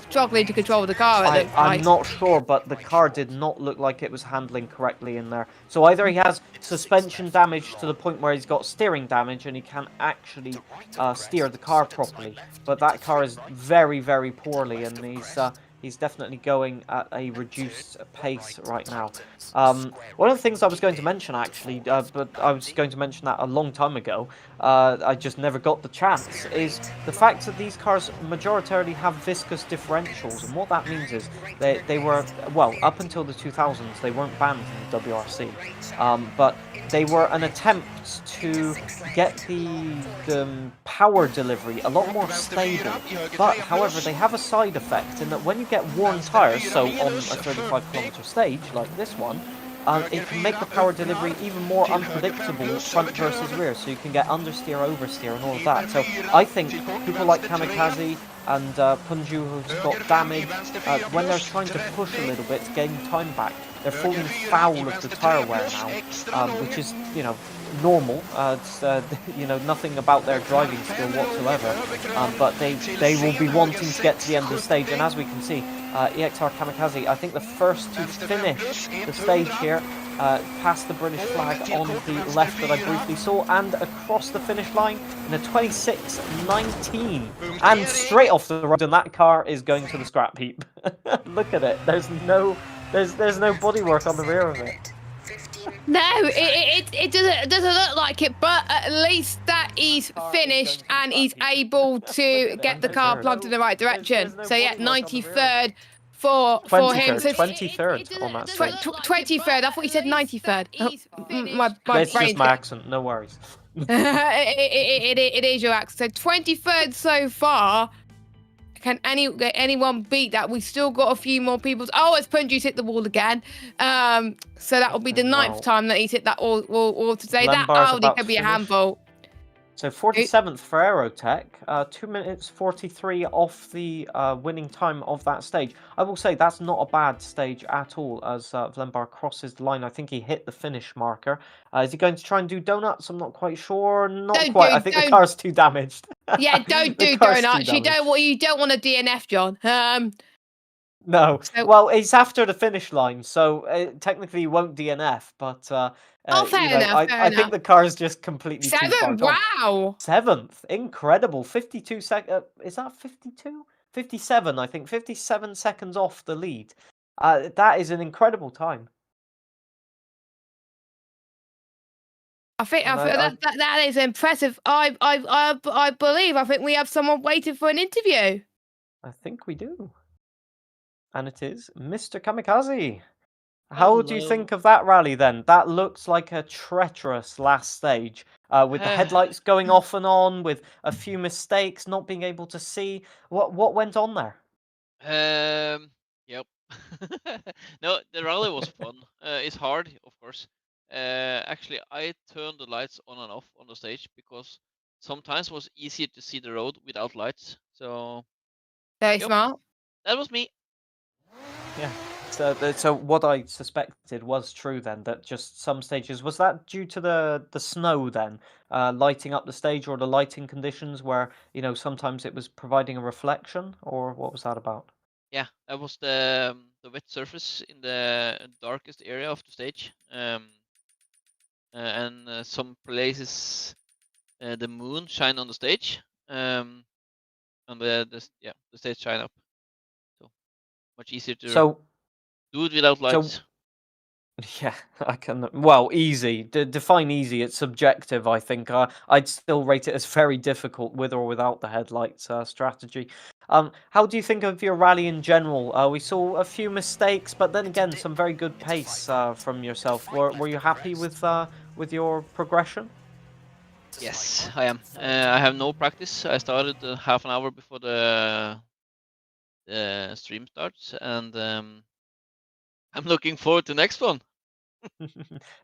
struggling to control the car.
I'm not sure, but the car did not look like it was handling correctly in there. So either he has suspension damage to the point where he's got steering damage and he can't actually steer the car properly. But that car is very, very poorly, and he's definitely going at a reduced pace right now. One of the things I was going to mention, actually, but I was going to mention that a long time ago, I just never got the chance, is the fact that these cars majoritarily have viscous differentials. And what that means is they were, well, up until the 2000s, they weren't banned in the WRC. But they were an attempt to get the power delivery a lot more stable. But, however, they have a side effect in that when you get worn tyres, so on a 35-kilometre stage like this one, it can make the power delivery even more unpredictable front versus rear, so you can get understeer, oversteer, and all of that. So I think people like Kamikaze and Punju, who's got damage, when they're trying to push a little bit to gain time back, they're falling foul of the tyre wear now, which is, you know, normal. It's you know, nothing about their driving skill whatsoever, but they will be wanting to get to the end of the stage. And as we can see, EXR Kamikaze, I think the first to finish the stage here, past the British flag on the left that I briefly saw, and across the finish line in a 26.19, and straight off the road, and that car is going to the scrap heap. Look at it. There's no bodywork on the rear of it.
No, it doesn't look like it, but at least that he's finished and he's able to get the car plugged in the right direction. So yeah, 93rd for him. So
23rd on that stage.
23rd. I thought you said 93rd. My
It's
brain.
just my accent. No worries.
It is your accent. So 23rd so far. Can anyone beat that? We've still got a few more people. Oh, it's Punju's hit the wall again. So that will be the 9th time that he's hit that wall today. That Audi could be a handful.
So 47th for Aerotech, 2 minutes 43 off the winning time of that stage. I will say that's not a bad stage at all as Vlembar crosses the line. I think he hit the finish marker. Is he going to try and do donuts? I'm not quite sure. I think the car's too damaged.
Yeah, don't do donuts. You don't want a DNF, John.
No. Well, he's after the finish line, so technically he won't DNF, but
fair enough.
I think the car's just completely too far gone.
Wow.
7th, incredible. 52 seconds. Is that 52? 57, I think. 57 seconds off the lead. That is an incredible time.
I think that is impressive. I believe. I think we have someone waiting for an interview.
I think we do. And it is Mr. Kamikaze. How do you think of that rally then? That looks like a treacherous last stage, with the headlights going off and on, with a few mistakes, not being able to see. What went on there?
Yep. No, the rally was fun. It's hard, of course. Actually, I turned the lights on and off on the stage because sometimes it was easier to see the road without lights. So
very smart.
That was me.
Yeah. So what I suspected was true then, that just some stages, was that due to the snow then, lighting up the stage, or the lighting conditions where, you know, sometimes it was providing a reflection, or what was that about?
Yeah, that was the wet surface in the darkest area of the stage, and some places the moon shine on the stage, and the stage shine up, so much easier to do it without lights.
Yeah, I can. Well, easy. Define easy. It's subjective, I think. I'd still rate it as very difficult with or without the headlights strategy. How do you think of your rally in general? We saw a few mistakes, but then again, some very good pace from yourself. Were you happy with your progression?
Yes, I am. I have no practice. I started half an hour before the stream starts, and I'm looking forward to next one.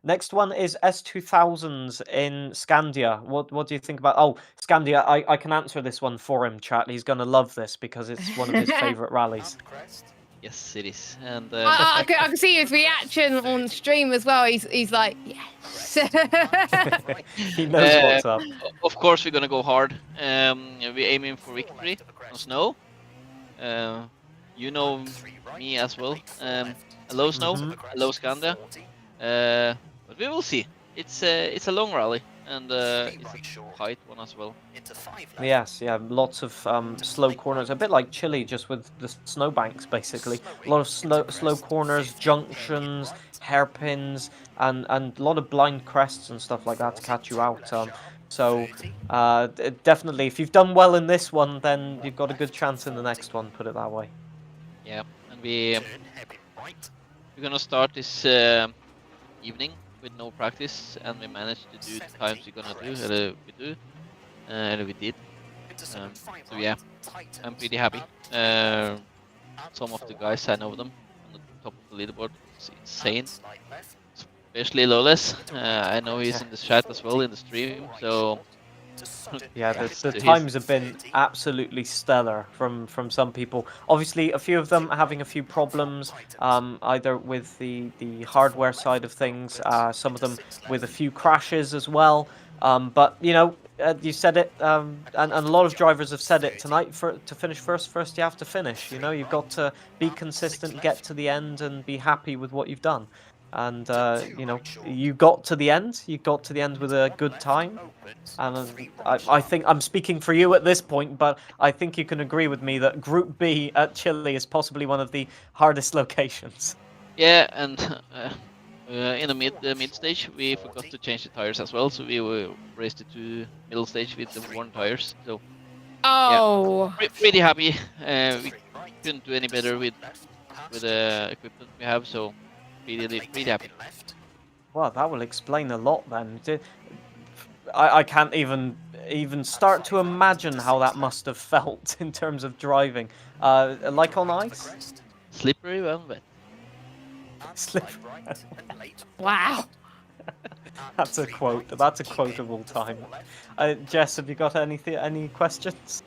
Next one is S2000s in Scandia. What do you think about? Oh, Scandia. I can answer this one for him, chat. He's gonna love this because it's one of his favorite rallies.
Yes, it is, and
I can see his reaction on stream as well. He's like, yes.
He knows what's up.
of course, we're gonna go hard. We're aiming for victory on snow. You know me as well. I love snow. I love Scandia. But we will see. It's a long rally, and it's a tight one as well.
Yes, yeah, lots of slow corners, a bit like Chile, just with the snowbanks, basically. A lot of slow corners, junctions, hairpins, and a lot of blind crests and stuff like that to catch you out. So definitely, if you've done well in this one, then you've got a good chance in the next one. Put it that way.
Yeah, and we're gonna start this evening with no practice, and we managed to do the times we're gonna do. We did. So yeah, I'm pretty happy. Some of the guys, I know them on the top of the leaderboard. It's insane, especially Lawless. I know he's in the chat as well in the stream. So
yeah, the times have been absolutely stellar from some people. Obviously, a few of them are having a few problems, either with the hardware side of things, some of them with a few crashes as well. But you know, you said it, and a lot of drivers have said it tonight. To finish first you have to finish. You know, you've got to be consistent, get to the end, and be happy with what you've done. And you know, you got to the end. You got to the end with a good time, and I think I'm speaking for you at this point, but I think you can agree with me that Group B at Chile is possibly one of the hardest locations.
yeah, and in the mid stage, we forgot to change the tires as well, so we raced it to middle stage with the worn tires. So
Oh.
yeah, pretty happy. We couldn't do any better with the equipment we have, so pretty happy.
Well, that will explain a lot then. I can't even start to imagine how that must have felt in terms of driving. Like on ice?
Slippery when wet.
Wow.
That's a quote. That's a quote of all time. Jess, have you got any questions?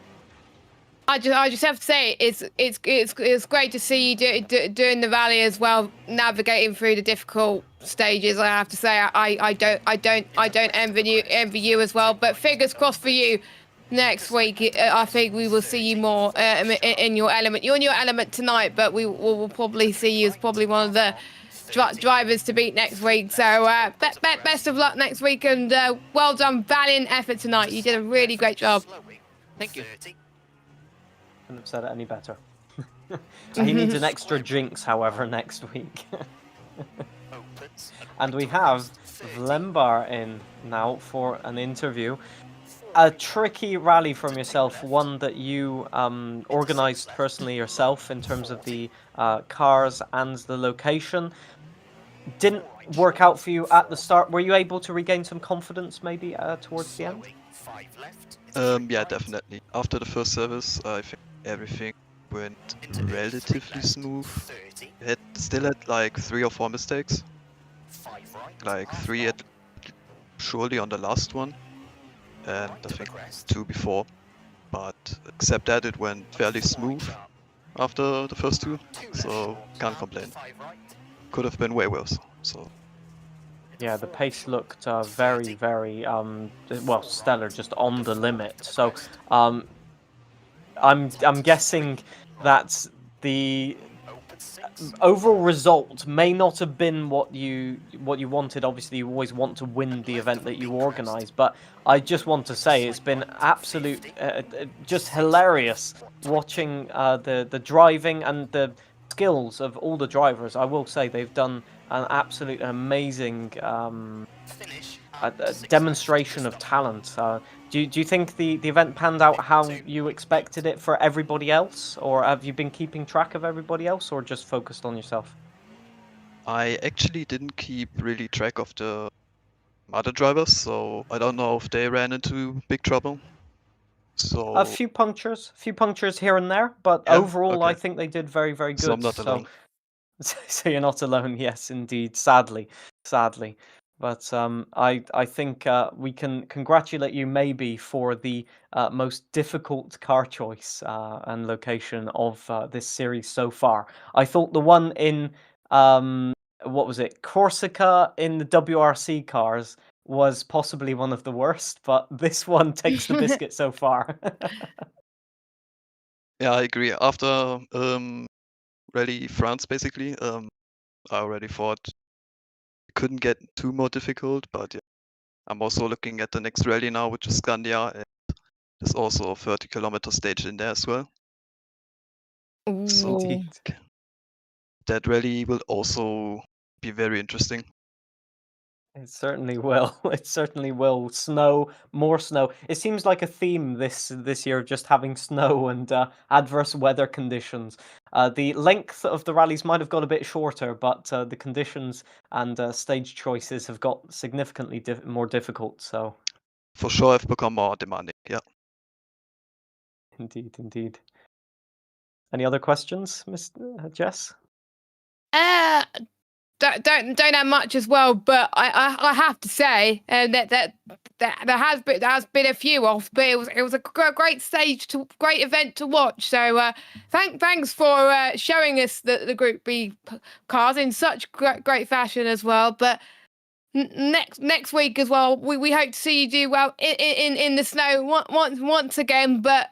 I just have to say it's great to see you doing the rally as well, navigating through the difficult stages. I have to say I don't envy you as well. But fingers crossed for you next week. I think we will see you more in your element. You're in your element tonight, but we will probably see you as probably one of the drivers to beat next week. So best of luck next week, and well done, valiant effort tonight. You did a really great job.
Thank you.
Couldn't have said it any better. He needs an extra jinx, however, next week. And we have Vlembar in now for an interview. A tricky rally from yourself, one that you organised personally yourself in terms of the cars and the location. Didn't work out for you at the start. Were you able to regain some confidence maybe towards the end?
Yeah, definitely. After the first service, I think everything went relatively smooth. Still had like 3 or 4 mistakes. Like 3 surely on the last one, and I think 2 before. But except that, it went fairly smooth after the first 2, so can't complain. Could have been way worse. So.
Yeah, the pace looked very, very well, stellar, just on the limit. So, I'm guessing that the overall result may not have been what you wanted. Obviously, you always want to win the event that you organise, but I just want to say it's been absolute, just hilarious watching the driving and the skills of all the drivers, I will say they've done an absolute amazing demonstration of talent. Do you think the event panned out how you expected it for everybody else, or have you been keeping track of everybody else, or just focused on yourself?
I actually didn't keep really track of the other drivers, so I don't know if they ran into big trouble. So
A few punctures here and there, but
Yeah,
overall, I
okay.
think they did very, very good.
So I'm not alone.
So you're not alone. Yes, indeed. Sadly. But I think we can congratulate you maybe for the most difficult car choice and location of this series so far. I thought the one in what was it, Corsica in the WRC cars was possibly one of the worst, but this one takes the biscuit so far.
Yeah, I agree. After Rally France, basically, I already thought it couldn't get too more difficult, but yeah. I'm also looking at the next rally now, which is Scandia, and there's also a 30-kilometer stage in there as well. So
Ooh.
that rally will also be very interesting.
It certainly will. It certainly will. Snow, more snow. It seems like a theme this year of just having snow and adverse weather conditions. The length of the rallies might have got a bit shorter, but the conditions and stage choices have got significantly more difficult. So,
For sure, I've become more demanding. Yeah.
indeed. Any other questions, Miss Jess?
Don't have much as well, but I have to say that there has been a few off, but it was a great great event to watch. So thanks for showing us the Group B cars in such great fashion as well. But next week as well, we hope to see you do well in the snow once again, but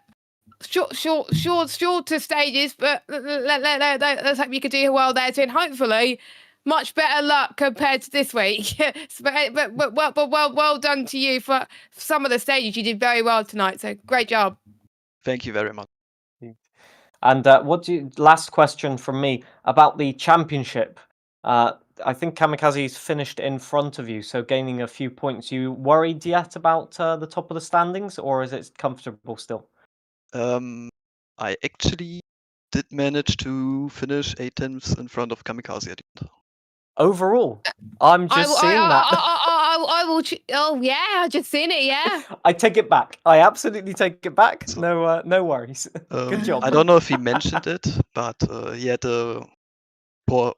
shorter stages. But let's hope you can do well there too, and hopefully much better luck compared to this week. but well done to you for some of the stages. You did very well tonight, so great job.
Thank you very much.
And last question from me about the championship. I think Kamikaze's finished in front of you, so gaining a few points. You worried yet about the top of the standings, or is it comfortable still?
I actually did manage to finish 8 tenths in front of Kamikaze at the end.
Overall, I'm just seeing that.
I will. Oh yeah, I just seen it. Yeah.
I take it back. I absolutely take it back. No worries. Good job.
I don't know if he mentioned it, but he had a poor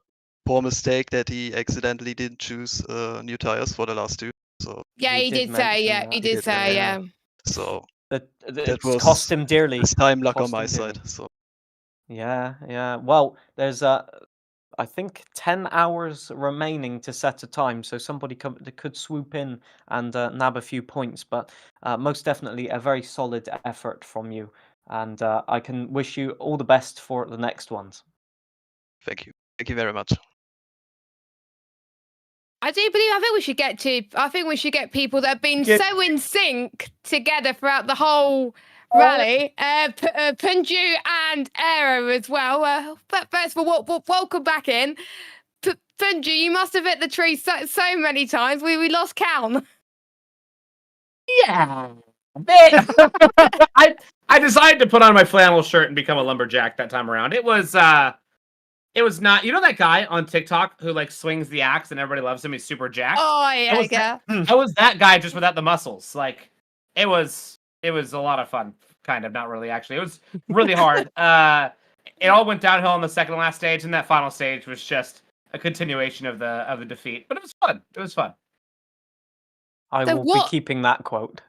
mistake that he accidentally didn't choose new tires for the last two. So
yeah, he did say. Yeah, he did say. Yeah.
So
that
was
cost him dearly.
This time luck on my side. So
yeah. Well, there's I think 10 hours remaining to set a time, so somebody could swoop in and nab a few points, but most definitely a very solid effort from you, and I can wish you all the best for the next ones.
Thank you very much.
I think we should get people that have been so in sync together throughout the whole rally. Punju and Aero as well. But first of all, welcome back in. Punju, you must have hit the tree so many times. We lost count.
Yeah. I decided to put on my flannel shirt and become a lumberjack that time around. It was not, you know that guy on TikTok who like swings the axe and everybody loves him. He's super jacked.
Oh yeah,
I was that guy just without the muscles. Like it was a lot of fun. Kind of, not really actually. It was really hard. It all went downhill on the second to last stage, and that final stage was just a continuation of the defeat. But it was fun.
I will be keeping that quote.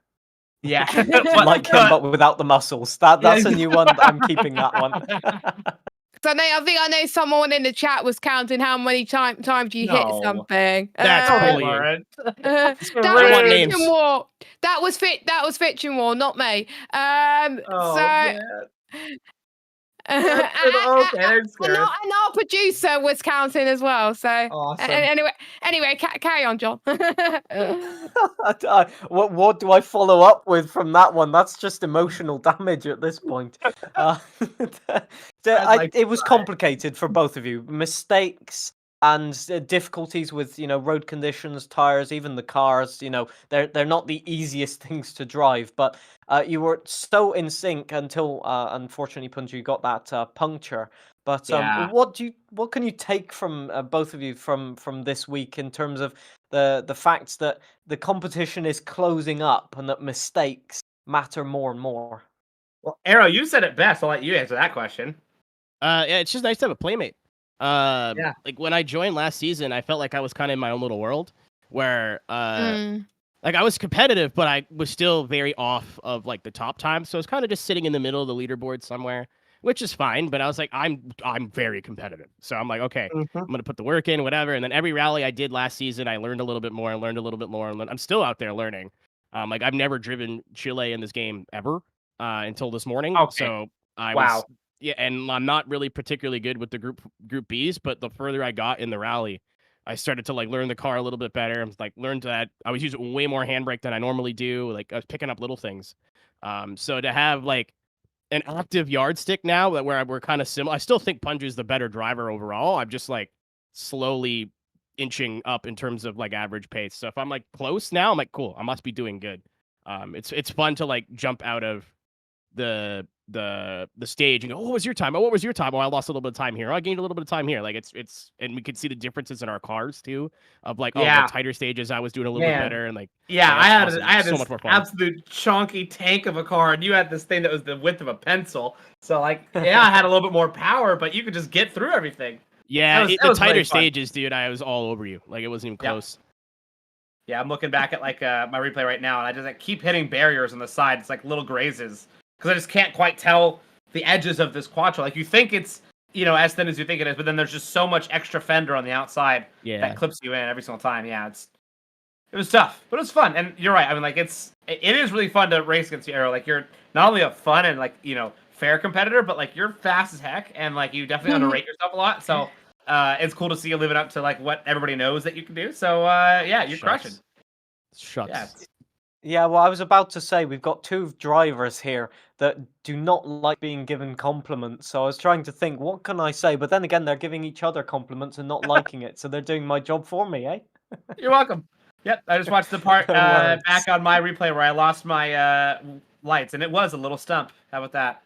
Yeah.
Like him, but without the muscles. That's a new one. I'm keeping that one.
So I know someone in the chat was counting how many times you hit something.
That's
Lauren.
That was Fiction War, not me. and,
Okay, that's
and our producer was counting as well. So
Awesome.
anyway, carry on, John.
What do I follow up with from that one? That's just emotional damage at this point. It was complicated for both of you. Mistakes and difficulties with road conditions, tires, even the cars. They're not the easiest things to drive, but you were so in sync until unfortunately Punju got that puncture. But
Yeah.
what can you take from both of you from this week in terms of the fact that the competition is closing up and that mistakes matter more and more?
Well, Arrow, you said it best. I'll let you answer that question.
Yeah, it's just nice to have a playmate.
Yeah.
Like when I joined last season, I felt like I was kind of in my own little world where like I was competitive, but I was still very off of like the top time. So I was kind of just sitting in the middle of the leaderboard somewhere, which is fine. But I was like, I'm very competitive. So I'm like, okay, I'm gonna put the work in, whatever. And then every rally I did last season, I learned a little bit more and learned a little bit more. And I'm still out there learning. Like I've never driven Chile in this game ever until this morning.
Okay.
So I was. Yeah, and I'm not really particularly good with the group Bs, but the further I got in the rally, I started to like learn the car a little bit better. I was like learned that I was using way more handbrake than I normally do. Like I was picking up little things. So to have like an active yardstick now that where we're kind of similar, I still think Punju's the better driver overall. I'm just like slowly inching up in terms of like average pace. So if I'm like close now, I'm like cool. I must be doing good. It's fun to like jump out of the stage and go, oh, what was your time? Oh, what was your time? Oh, I lost a little bit of time here. Oh, I gained a little bit of time here. Like it's and we could see the differences in our cars too. Of like, oh, the tighter stages I was doing a little bit better, and like
I had
so
this
much more fun.
absolute chunky tank of a car, and you had this thing that was the width of a pencil. So like, I had a little bit more power, but you could just get through everything.
Yeah,
that
the
was
tighter
really fun.
stages, dude, I was all over you. Like it wasn't even close.
Yeah, I'm looking back at like my replay right now, and I just like keep hitting barriers on the side. It's like little grazes because I just can't quite tell the edges of this quattro. Like you think it's as thin as you think it is, but then there's just so much extra fender on the outside that clips you in every single time. Yeah, it was tough, but it was fun. And you're right. I mean, like it is really fun to race against you, Arrow. Like you're not only a fun and like fair competitor, but like you're fast as heck, and like you definitely underrate yourself a lot. So it's cool to see you living up to like what everybody knows that you can do. So you're crushing.
Shucks.
Yeah, well, I was about to say we've got two drivers here that do not like being given compliments. So I was trying to think, what can I say? But then again, they're giving each other compliments and not liking it. So they're doing my job for me, eh?
You're welcome. Yep, I just watched the part back on my replay where I lost my lights, and it was a little stump. How about that?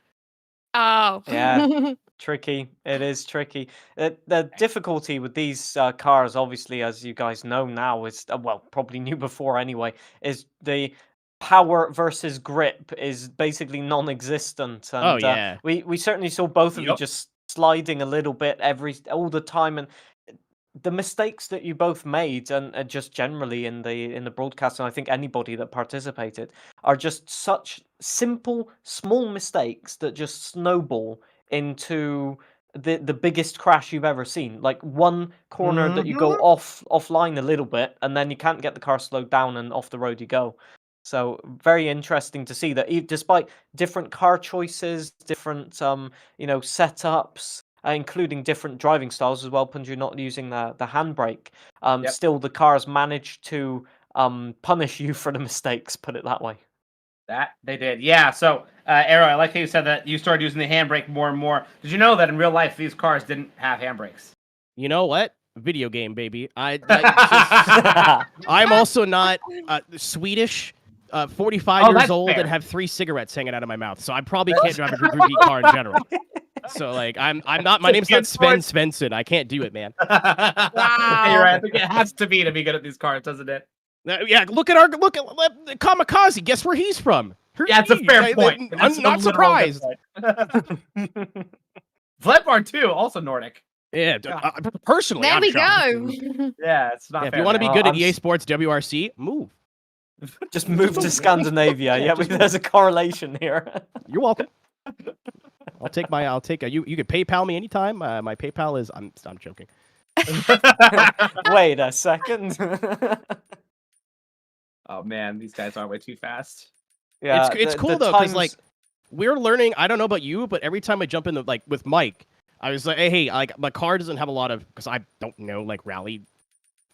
Oh.
Yeah. Tricky. It is tricky. The difficulty with these cars, obviously, as you guys know now, is probably knew before anyway, is the power versus grip is basically non-existent. And we certainly saw both of you just sliding a little bit all the time, and the mistakes that you both made, and just generally in the broadcast, and I think anybody that participated, are just such simple, small mistakes that just snowball into the biggest crash you've ever seen. Like one corner that you go offline a little bit, and then you can't get the car slowed down, and off the road you go. So very interesting to see that despite different car choices, different setups, including different driving styles as well, Punju not using the handbrake, still the cars managed to punish you for the mistakes, put it that way.
That they did. Yeah, so Arrow, I like how you said that you started using the handbrake more and more. Did you know that in real life these cars didn't have handbrakes?
You know what? Video game, baby. I'm also not Swedish, 45 years old, and have 3 cigarettes hanging out of my mouth, so I probably can't drive a Group E car in general. So like I'm not. My name's not Sven Svensson. I can't do it, man.
Wow. You're right. I think it has to be good at these cars, doesn't it?
Yeah. Look at Kamikaze. Guess where he's from?
Yeah, it's a fair point.
I'm not surprised.
Vledbar too, also Nordic.
Yeah, personally,
there
I'm
we
shocked.
go.
Yeah, it's not.
If you want to be good at EA Sports WRC, move.
Just move to Scandinavia. Yeah, there's a correlation here.
You're welcome. I'll take you can PayPal me anytime. My PayPal is I'm joking.
Wait a second.
Oh man, these guys are way too fast.
Yeah, it's cool though, because like we're learning. I don't know about you, but every time I jump in like with Mike, I was like, hey, like my car doesn't have a lot of, because I don't know like rally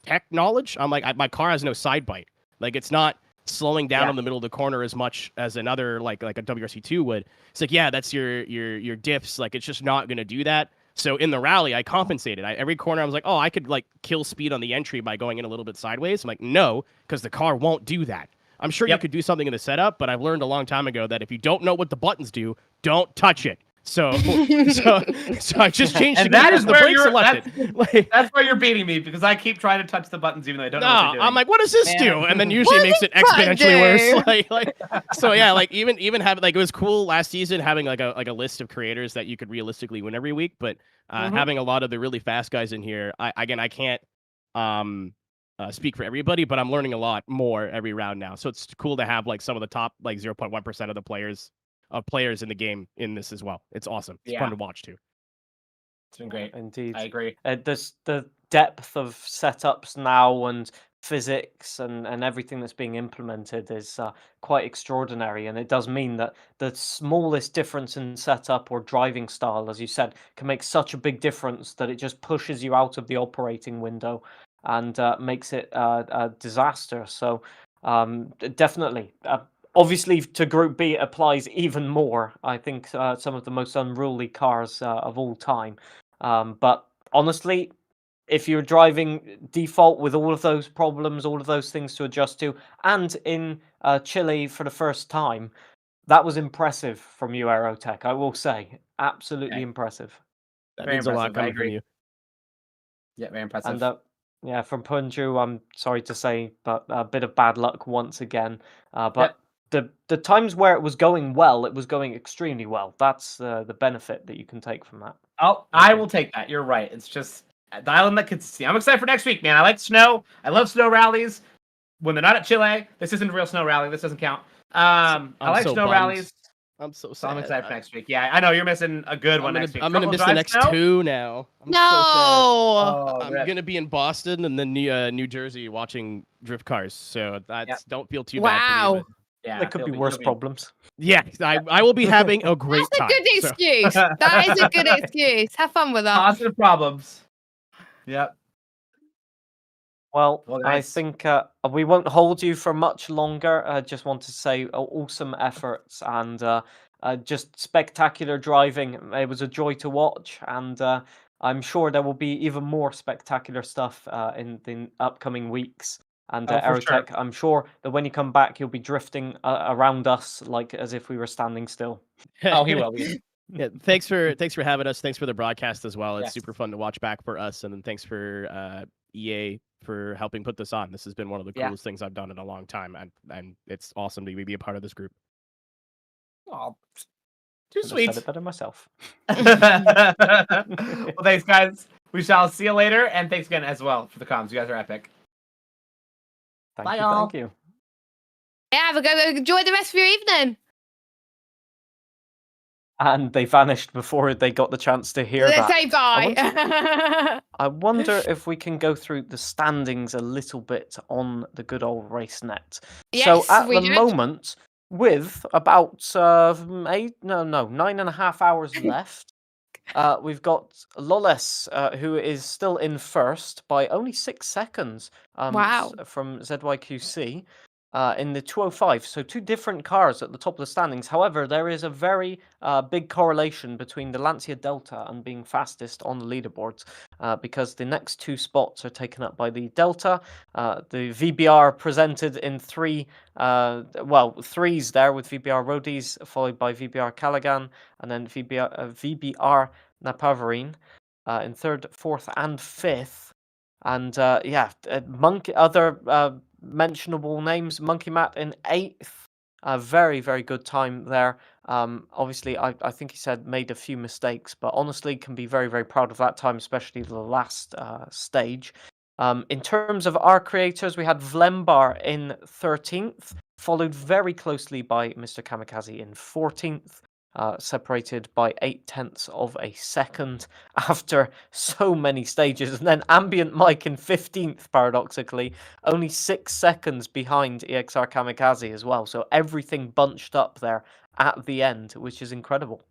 tech knowledge. I'm like, my car has no side bite. Like it's not slowing down in the middle of the corner as much as another like a WRC2 would. It's like, yeah, that's your diffs. Like it's just not gonna do that. So in the rally, I compensated. Every corner, I was like, oh, I could like kill speed on the entry by going in a little bit sideways. I'm like, no, because the car won't do that. I'm sure you could do something in the setup, but I've learned a long time ago that if you don't know what the buttons do, don't touch it. So I just changed
And that is
the
where
brake
you're.
selected.
That's where you're beating me because I keep trying to touch the buttons even though I don't know what they're doing.
I'm like, what does this do? And then usually it makes it exponentially worse. Like, so yeah, like even having like it was cool last season having like a list of creators that you could realistically win every week, but having a lot of the really fast guys in here, I can't speak for everybody, but I'm learning a lot more every round now. So it's cool to have like some of the top like 0.1% of the players in the game in this as well. It's awesome. It's fun to watch too.
It's been great.
Indeed.
I agree.
The depth of setups now and physics and everything that's being implemented is quite extraordinary, and it does mean that the smallest difference in setup or driving style, as you said, can make such a big difference that it just pushes you out of the operating window and makes it a disaster. So definitely. Obviously, to Group B, it applies even more. I think some of the most unruly cars of all time. But honestly, if you're driving default with all of those problems, all of those things to adjust to, and in Chile for the first time, that was impressive from you, Aerotech. I will say, absolutely impressive.
That
Very
means a lot
impressive. I
coming from
agree.
you.
Yeah, very impressive.
And yeah, from Punju, I'm sorry to say, but a bit of bad luck once again. But the times where it was going well, it was going extremely well. That's the benefit that you can take from that.
I will take that. You're right. It's just dialing that consistency. I'm excited for next week, man. I like snow. I love snow rallies. When they're not at Chile, this isn't a real snow rally. This doesn't count. I like
so
snow
bummed.
rally.
I'm so sad.
So I'm excited for next week. Yeah, I know you're missing a good one next week.
I'm gonna miss the
Drive
next
snow?
two now. I'm
No.
Oh,
I'm
rip.
gonna be in Boston and then New Jersey watching drift cars. So that's don't feel too bad
Wow.
for me.
Yeah,
There could be worse problems.
Yeah, I will be having a great
That's a
time.
good excuse. That is a good excuse. Have fun with that.
Positive problems. Yep.
Well,
Well,
I
guys.
think we won't hold you for much longer. I just want to say awesome efforts and just spectacular driving. It was a joy to watch, and I'm sure there will be even more spectacular stuff in the upcoming weeks. And
Oh, for sure.
Aerotech, I'm sure that when you come back, you'll be drifting around us like as if we were standing still.
Oh, he will.
Yeah, thanks for having us. Thanks for the broadcast as well. It's
Yes.
super fun to watch back for us, and then thanks for EA for helping put this on. This has been one of the coolest things I've done in a long time, and it's awesome to be a part of this group.
Oh, too
Couldn't have
sweet.
said it better myself.
Well, thanks, guys. We shall see you later, and thanks again as well for the comms. You guys are epic.
Thank
Bye,
you,
y'all.
thank you.
Yeah, go enjoy the rest of your evening.
And they vanished before they got the chance to hear
Let's
that.
say bye.
I wonder if we can go through the standings a little bit on the good old RaceNet.
Yes,
so at
we
the
do.
moment, with about 9.5 hours left, we've got Loles, who is still in first by only 6 seconds
Wow.
from ZYQC. In the 205, so two different cars at the top of the standings. However, there is a very big correlation between the Lancia Delta and being fastest on the leaderboards, because the next two spots are taken up by the Delta. The VBR presented in threes there with VBR Rodies, followed by VBR Callaghan, and then VBR Napavarine in third, fourth, and fifth. And other mentionable names, Monkey Matt in 8th, a very, very good time there. Obviously, I think he said made a few mistakes, but honestly can be very, very proud of that time, especially the last stage. In terms of our creators, we had Vlembar in 13th, followed very closely by Mr. Kamikaze in 14th. Separated by 0.8 of a second after so many stages. And then Ambient Mike in 15th, paradoxically, only 6 seconds behind EXR Kamikaze as well. So everything bunched up there at the end, which is incredible.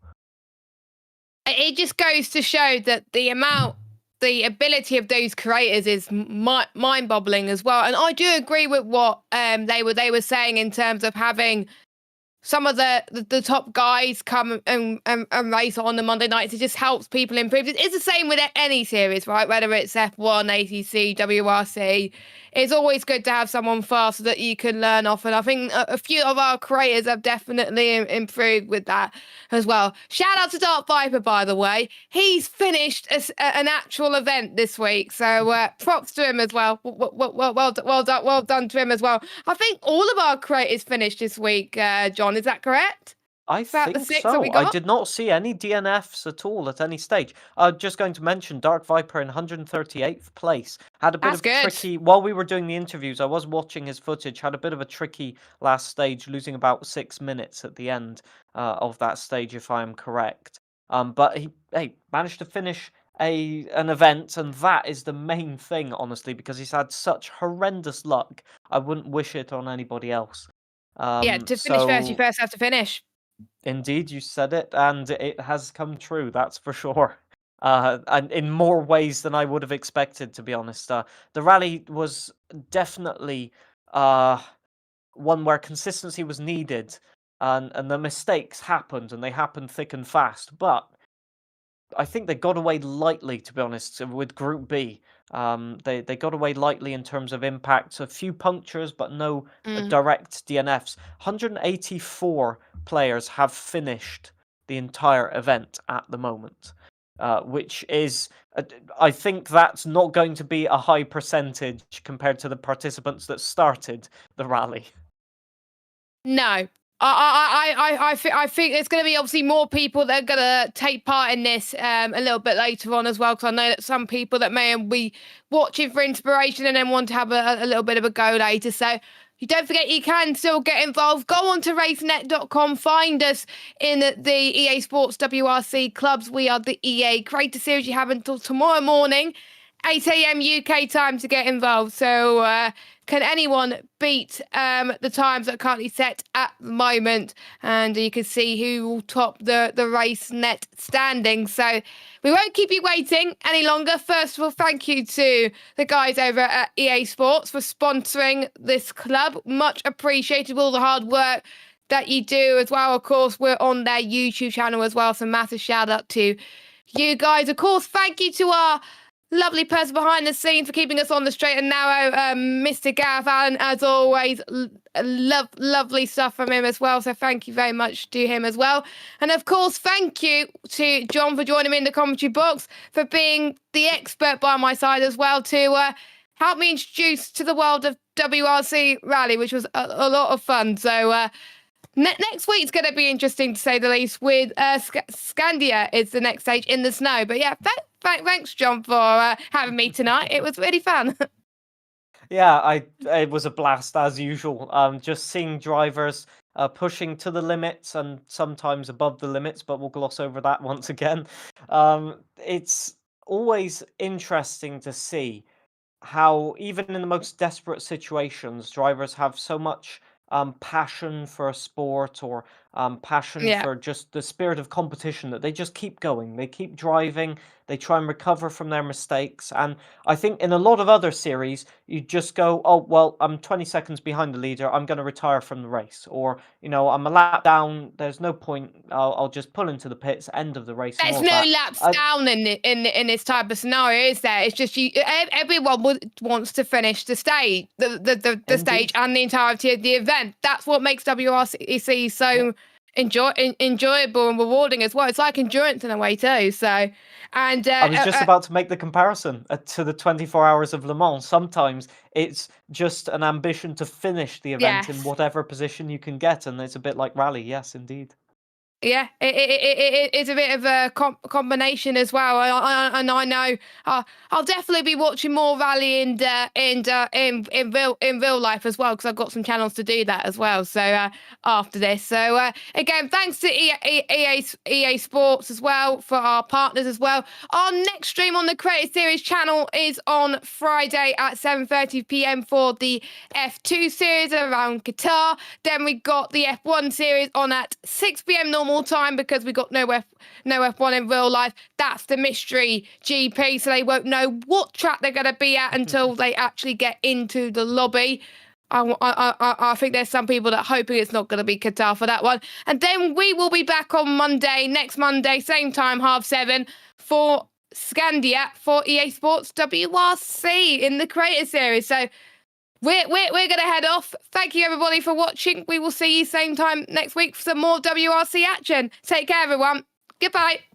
It just goes to show that the ability of those creators is mind-boggling as well. And I do agree with what they were saying in terms of having some of the top guys come and race on the Monday nights. It just helps people improve. It's the same with any series, right? Whether it's F1, ATC, WRC, it's always good to have someone fast that you can learn off. And I think a few of our creators have definitely improved with that as well. Shout out to Dark Viper, by the way. He's finished an actual event this week, so props to him as well. Well done to him as well. I think all of our creators finished this week, John. Is that correct?
I
About the
think
6 that we
so. I
got?
did not see any DNFs at all at any stage. Just going to mention Dark Viper in 138th place. Had a bit
That's
of
good.
tricky, while we were doing the interviews, I was watching his footage, had a bit of a tricky last stage, losing about 6 minutes at the end of that stage, if I am correct. But he managed to finish an event, and that is the main thing, honestly, because he's had such horrendous luck. I wouldn't wish it on anybody else.
Yeah, to finish first, you
So
first have to finish.
indeed, you said it, and it has come true, that's for sure. And in more ways than I would have expected, to be honest. The rally was definitely one where consistency was needed, and the mistakes happened, and they happened thick and fast. But I think they got away lightly, to be honest, with Group B. They got away lightly in terms of impact. A few punctures, but no direct DNFs. 184 players have finished the entire event at the moment, which is, I think that's not going to be a high percentage compared to the participants that started the rally.
No. I think there's going to be obviously more people that are going to take part in this a little bit later on as well, because I know that some people that may be watching for inspiration and then want to have a little bit of a go later. So you don't forget, you can still get involved. Go on to racenet.com. Find us in the EA Sports WRC clubs. We are the EA Creator Series. You have until tomorrow morning, 8 a.m. UK time, to get involved. So can anyone beat the times that are currently set at the moment? And you can see who will top the RaceNet standings. So we won't keep you waiting any longer. First of all, thank you to the guys over at EA Sports for sponsoring this club. Much appreciated, all the hard work that you do as well. Of course, we're on their YouTube channel as well, so massive shout out to you guys. Of course, thank you to our lovely person behind the scenes for keeping us on the straight and narrow, Mr. Gareth Allen, as always. Lovely stuff from him as well, so thank you very much to him as well. And of course, thank you to John for joining me in the commentary box, for being the expert by my side as well, to help me introduce to the world of WRC Rally, which was a lot of fun. So next week's going to be interesting, to say the least, with Scandia is the next stage in the snow. But yeah, thanks, John, for having me tonight. It was really fun.
Yeah, it was a blast as usual. Just seeing drivers pushing to the limits and sometimes above the limits, but we'll gloss over that once again. It's always interesting to see how, even in the most desperate situations, drivers have so much passion for a sport, or passion for just the spirit of competition, that they just keep going. They keep driving. They try and recover from their mistakes. And I think in a lot of other series, you just go, oh, well, I'm 20 seconds behind the leader. I'm going to retire from the race. Or, I'm a lap down. There's no point. I'll just pull into the pits, end of the race.
There's no laps down in this type of scenario, is there? It's just everyone wants to finish the stage, the stage and the entirety of the event. That's what makes WRC so enjoyable and rewarding as well. It's like endurance in a way too. So, and
I was just about to make the comparison to the 24 Hours of Le Mans. Sometimes it's just an ambition to finish the event in whatever position you can get, and it's a bit like rally. Yes, indeed.
Yeah, it's a bit of a combination as well, and I know I'll definitely be watching more rally in real life as well, because I've got some channels to do that as well. So after this, so again, thanks to EA Sports as well for our partners as well. Our next stream on the Creator Series channel is on Friday at 7:30 p.m. for the F2 series around Qatar. Then we got the F1 series on at 6 p.m. normal time, because we got no F1 in real life. That's the mystery GP, so they won't know what track they're going to be at until they actually get into the lobby. I think there's some people that are hoping it's not going to be Qatar for that one. And then we will be back on Monday, next Monday, same time, 7:30, for Scandia for EA Sports WRC in the Creator Series. So we're going to head off. Thank you, everybody, for watching. We will see you same time next week for some more WRC action. Take care, everyone. Goodbye.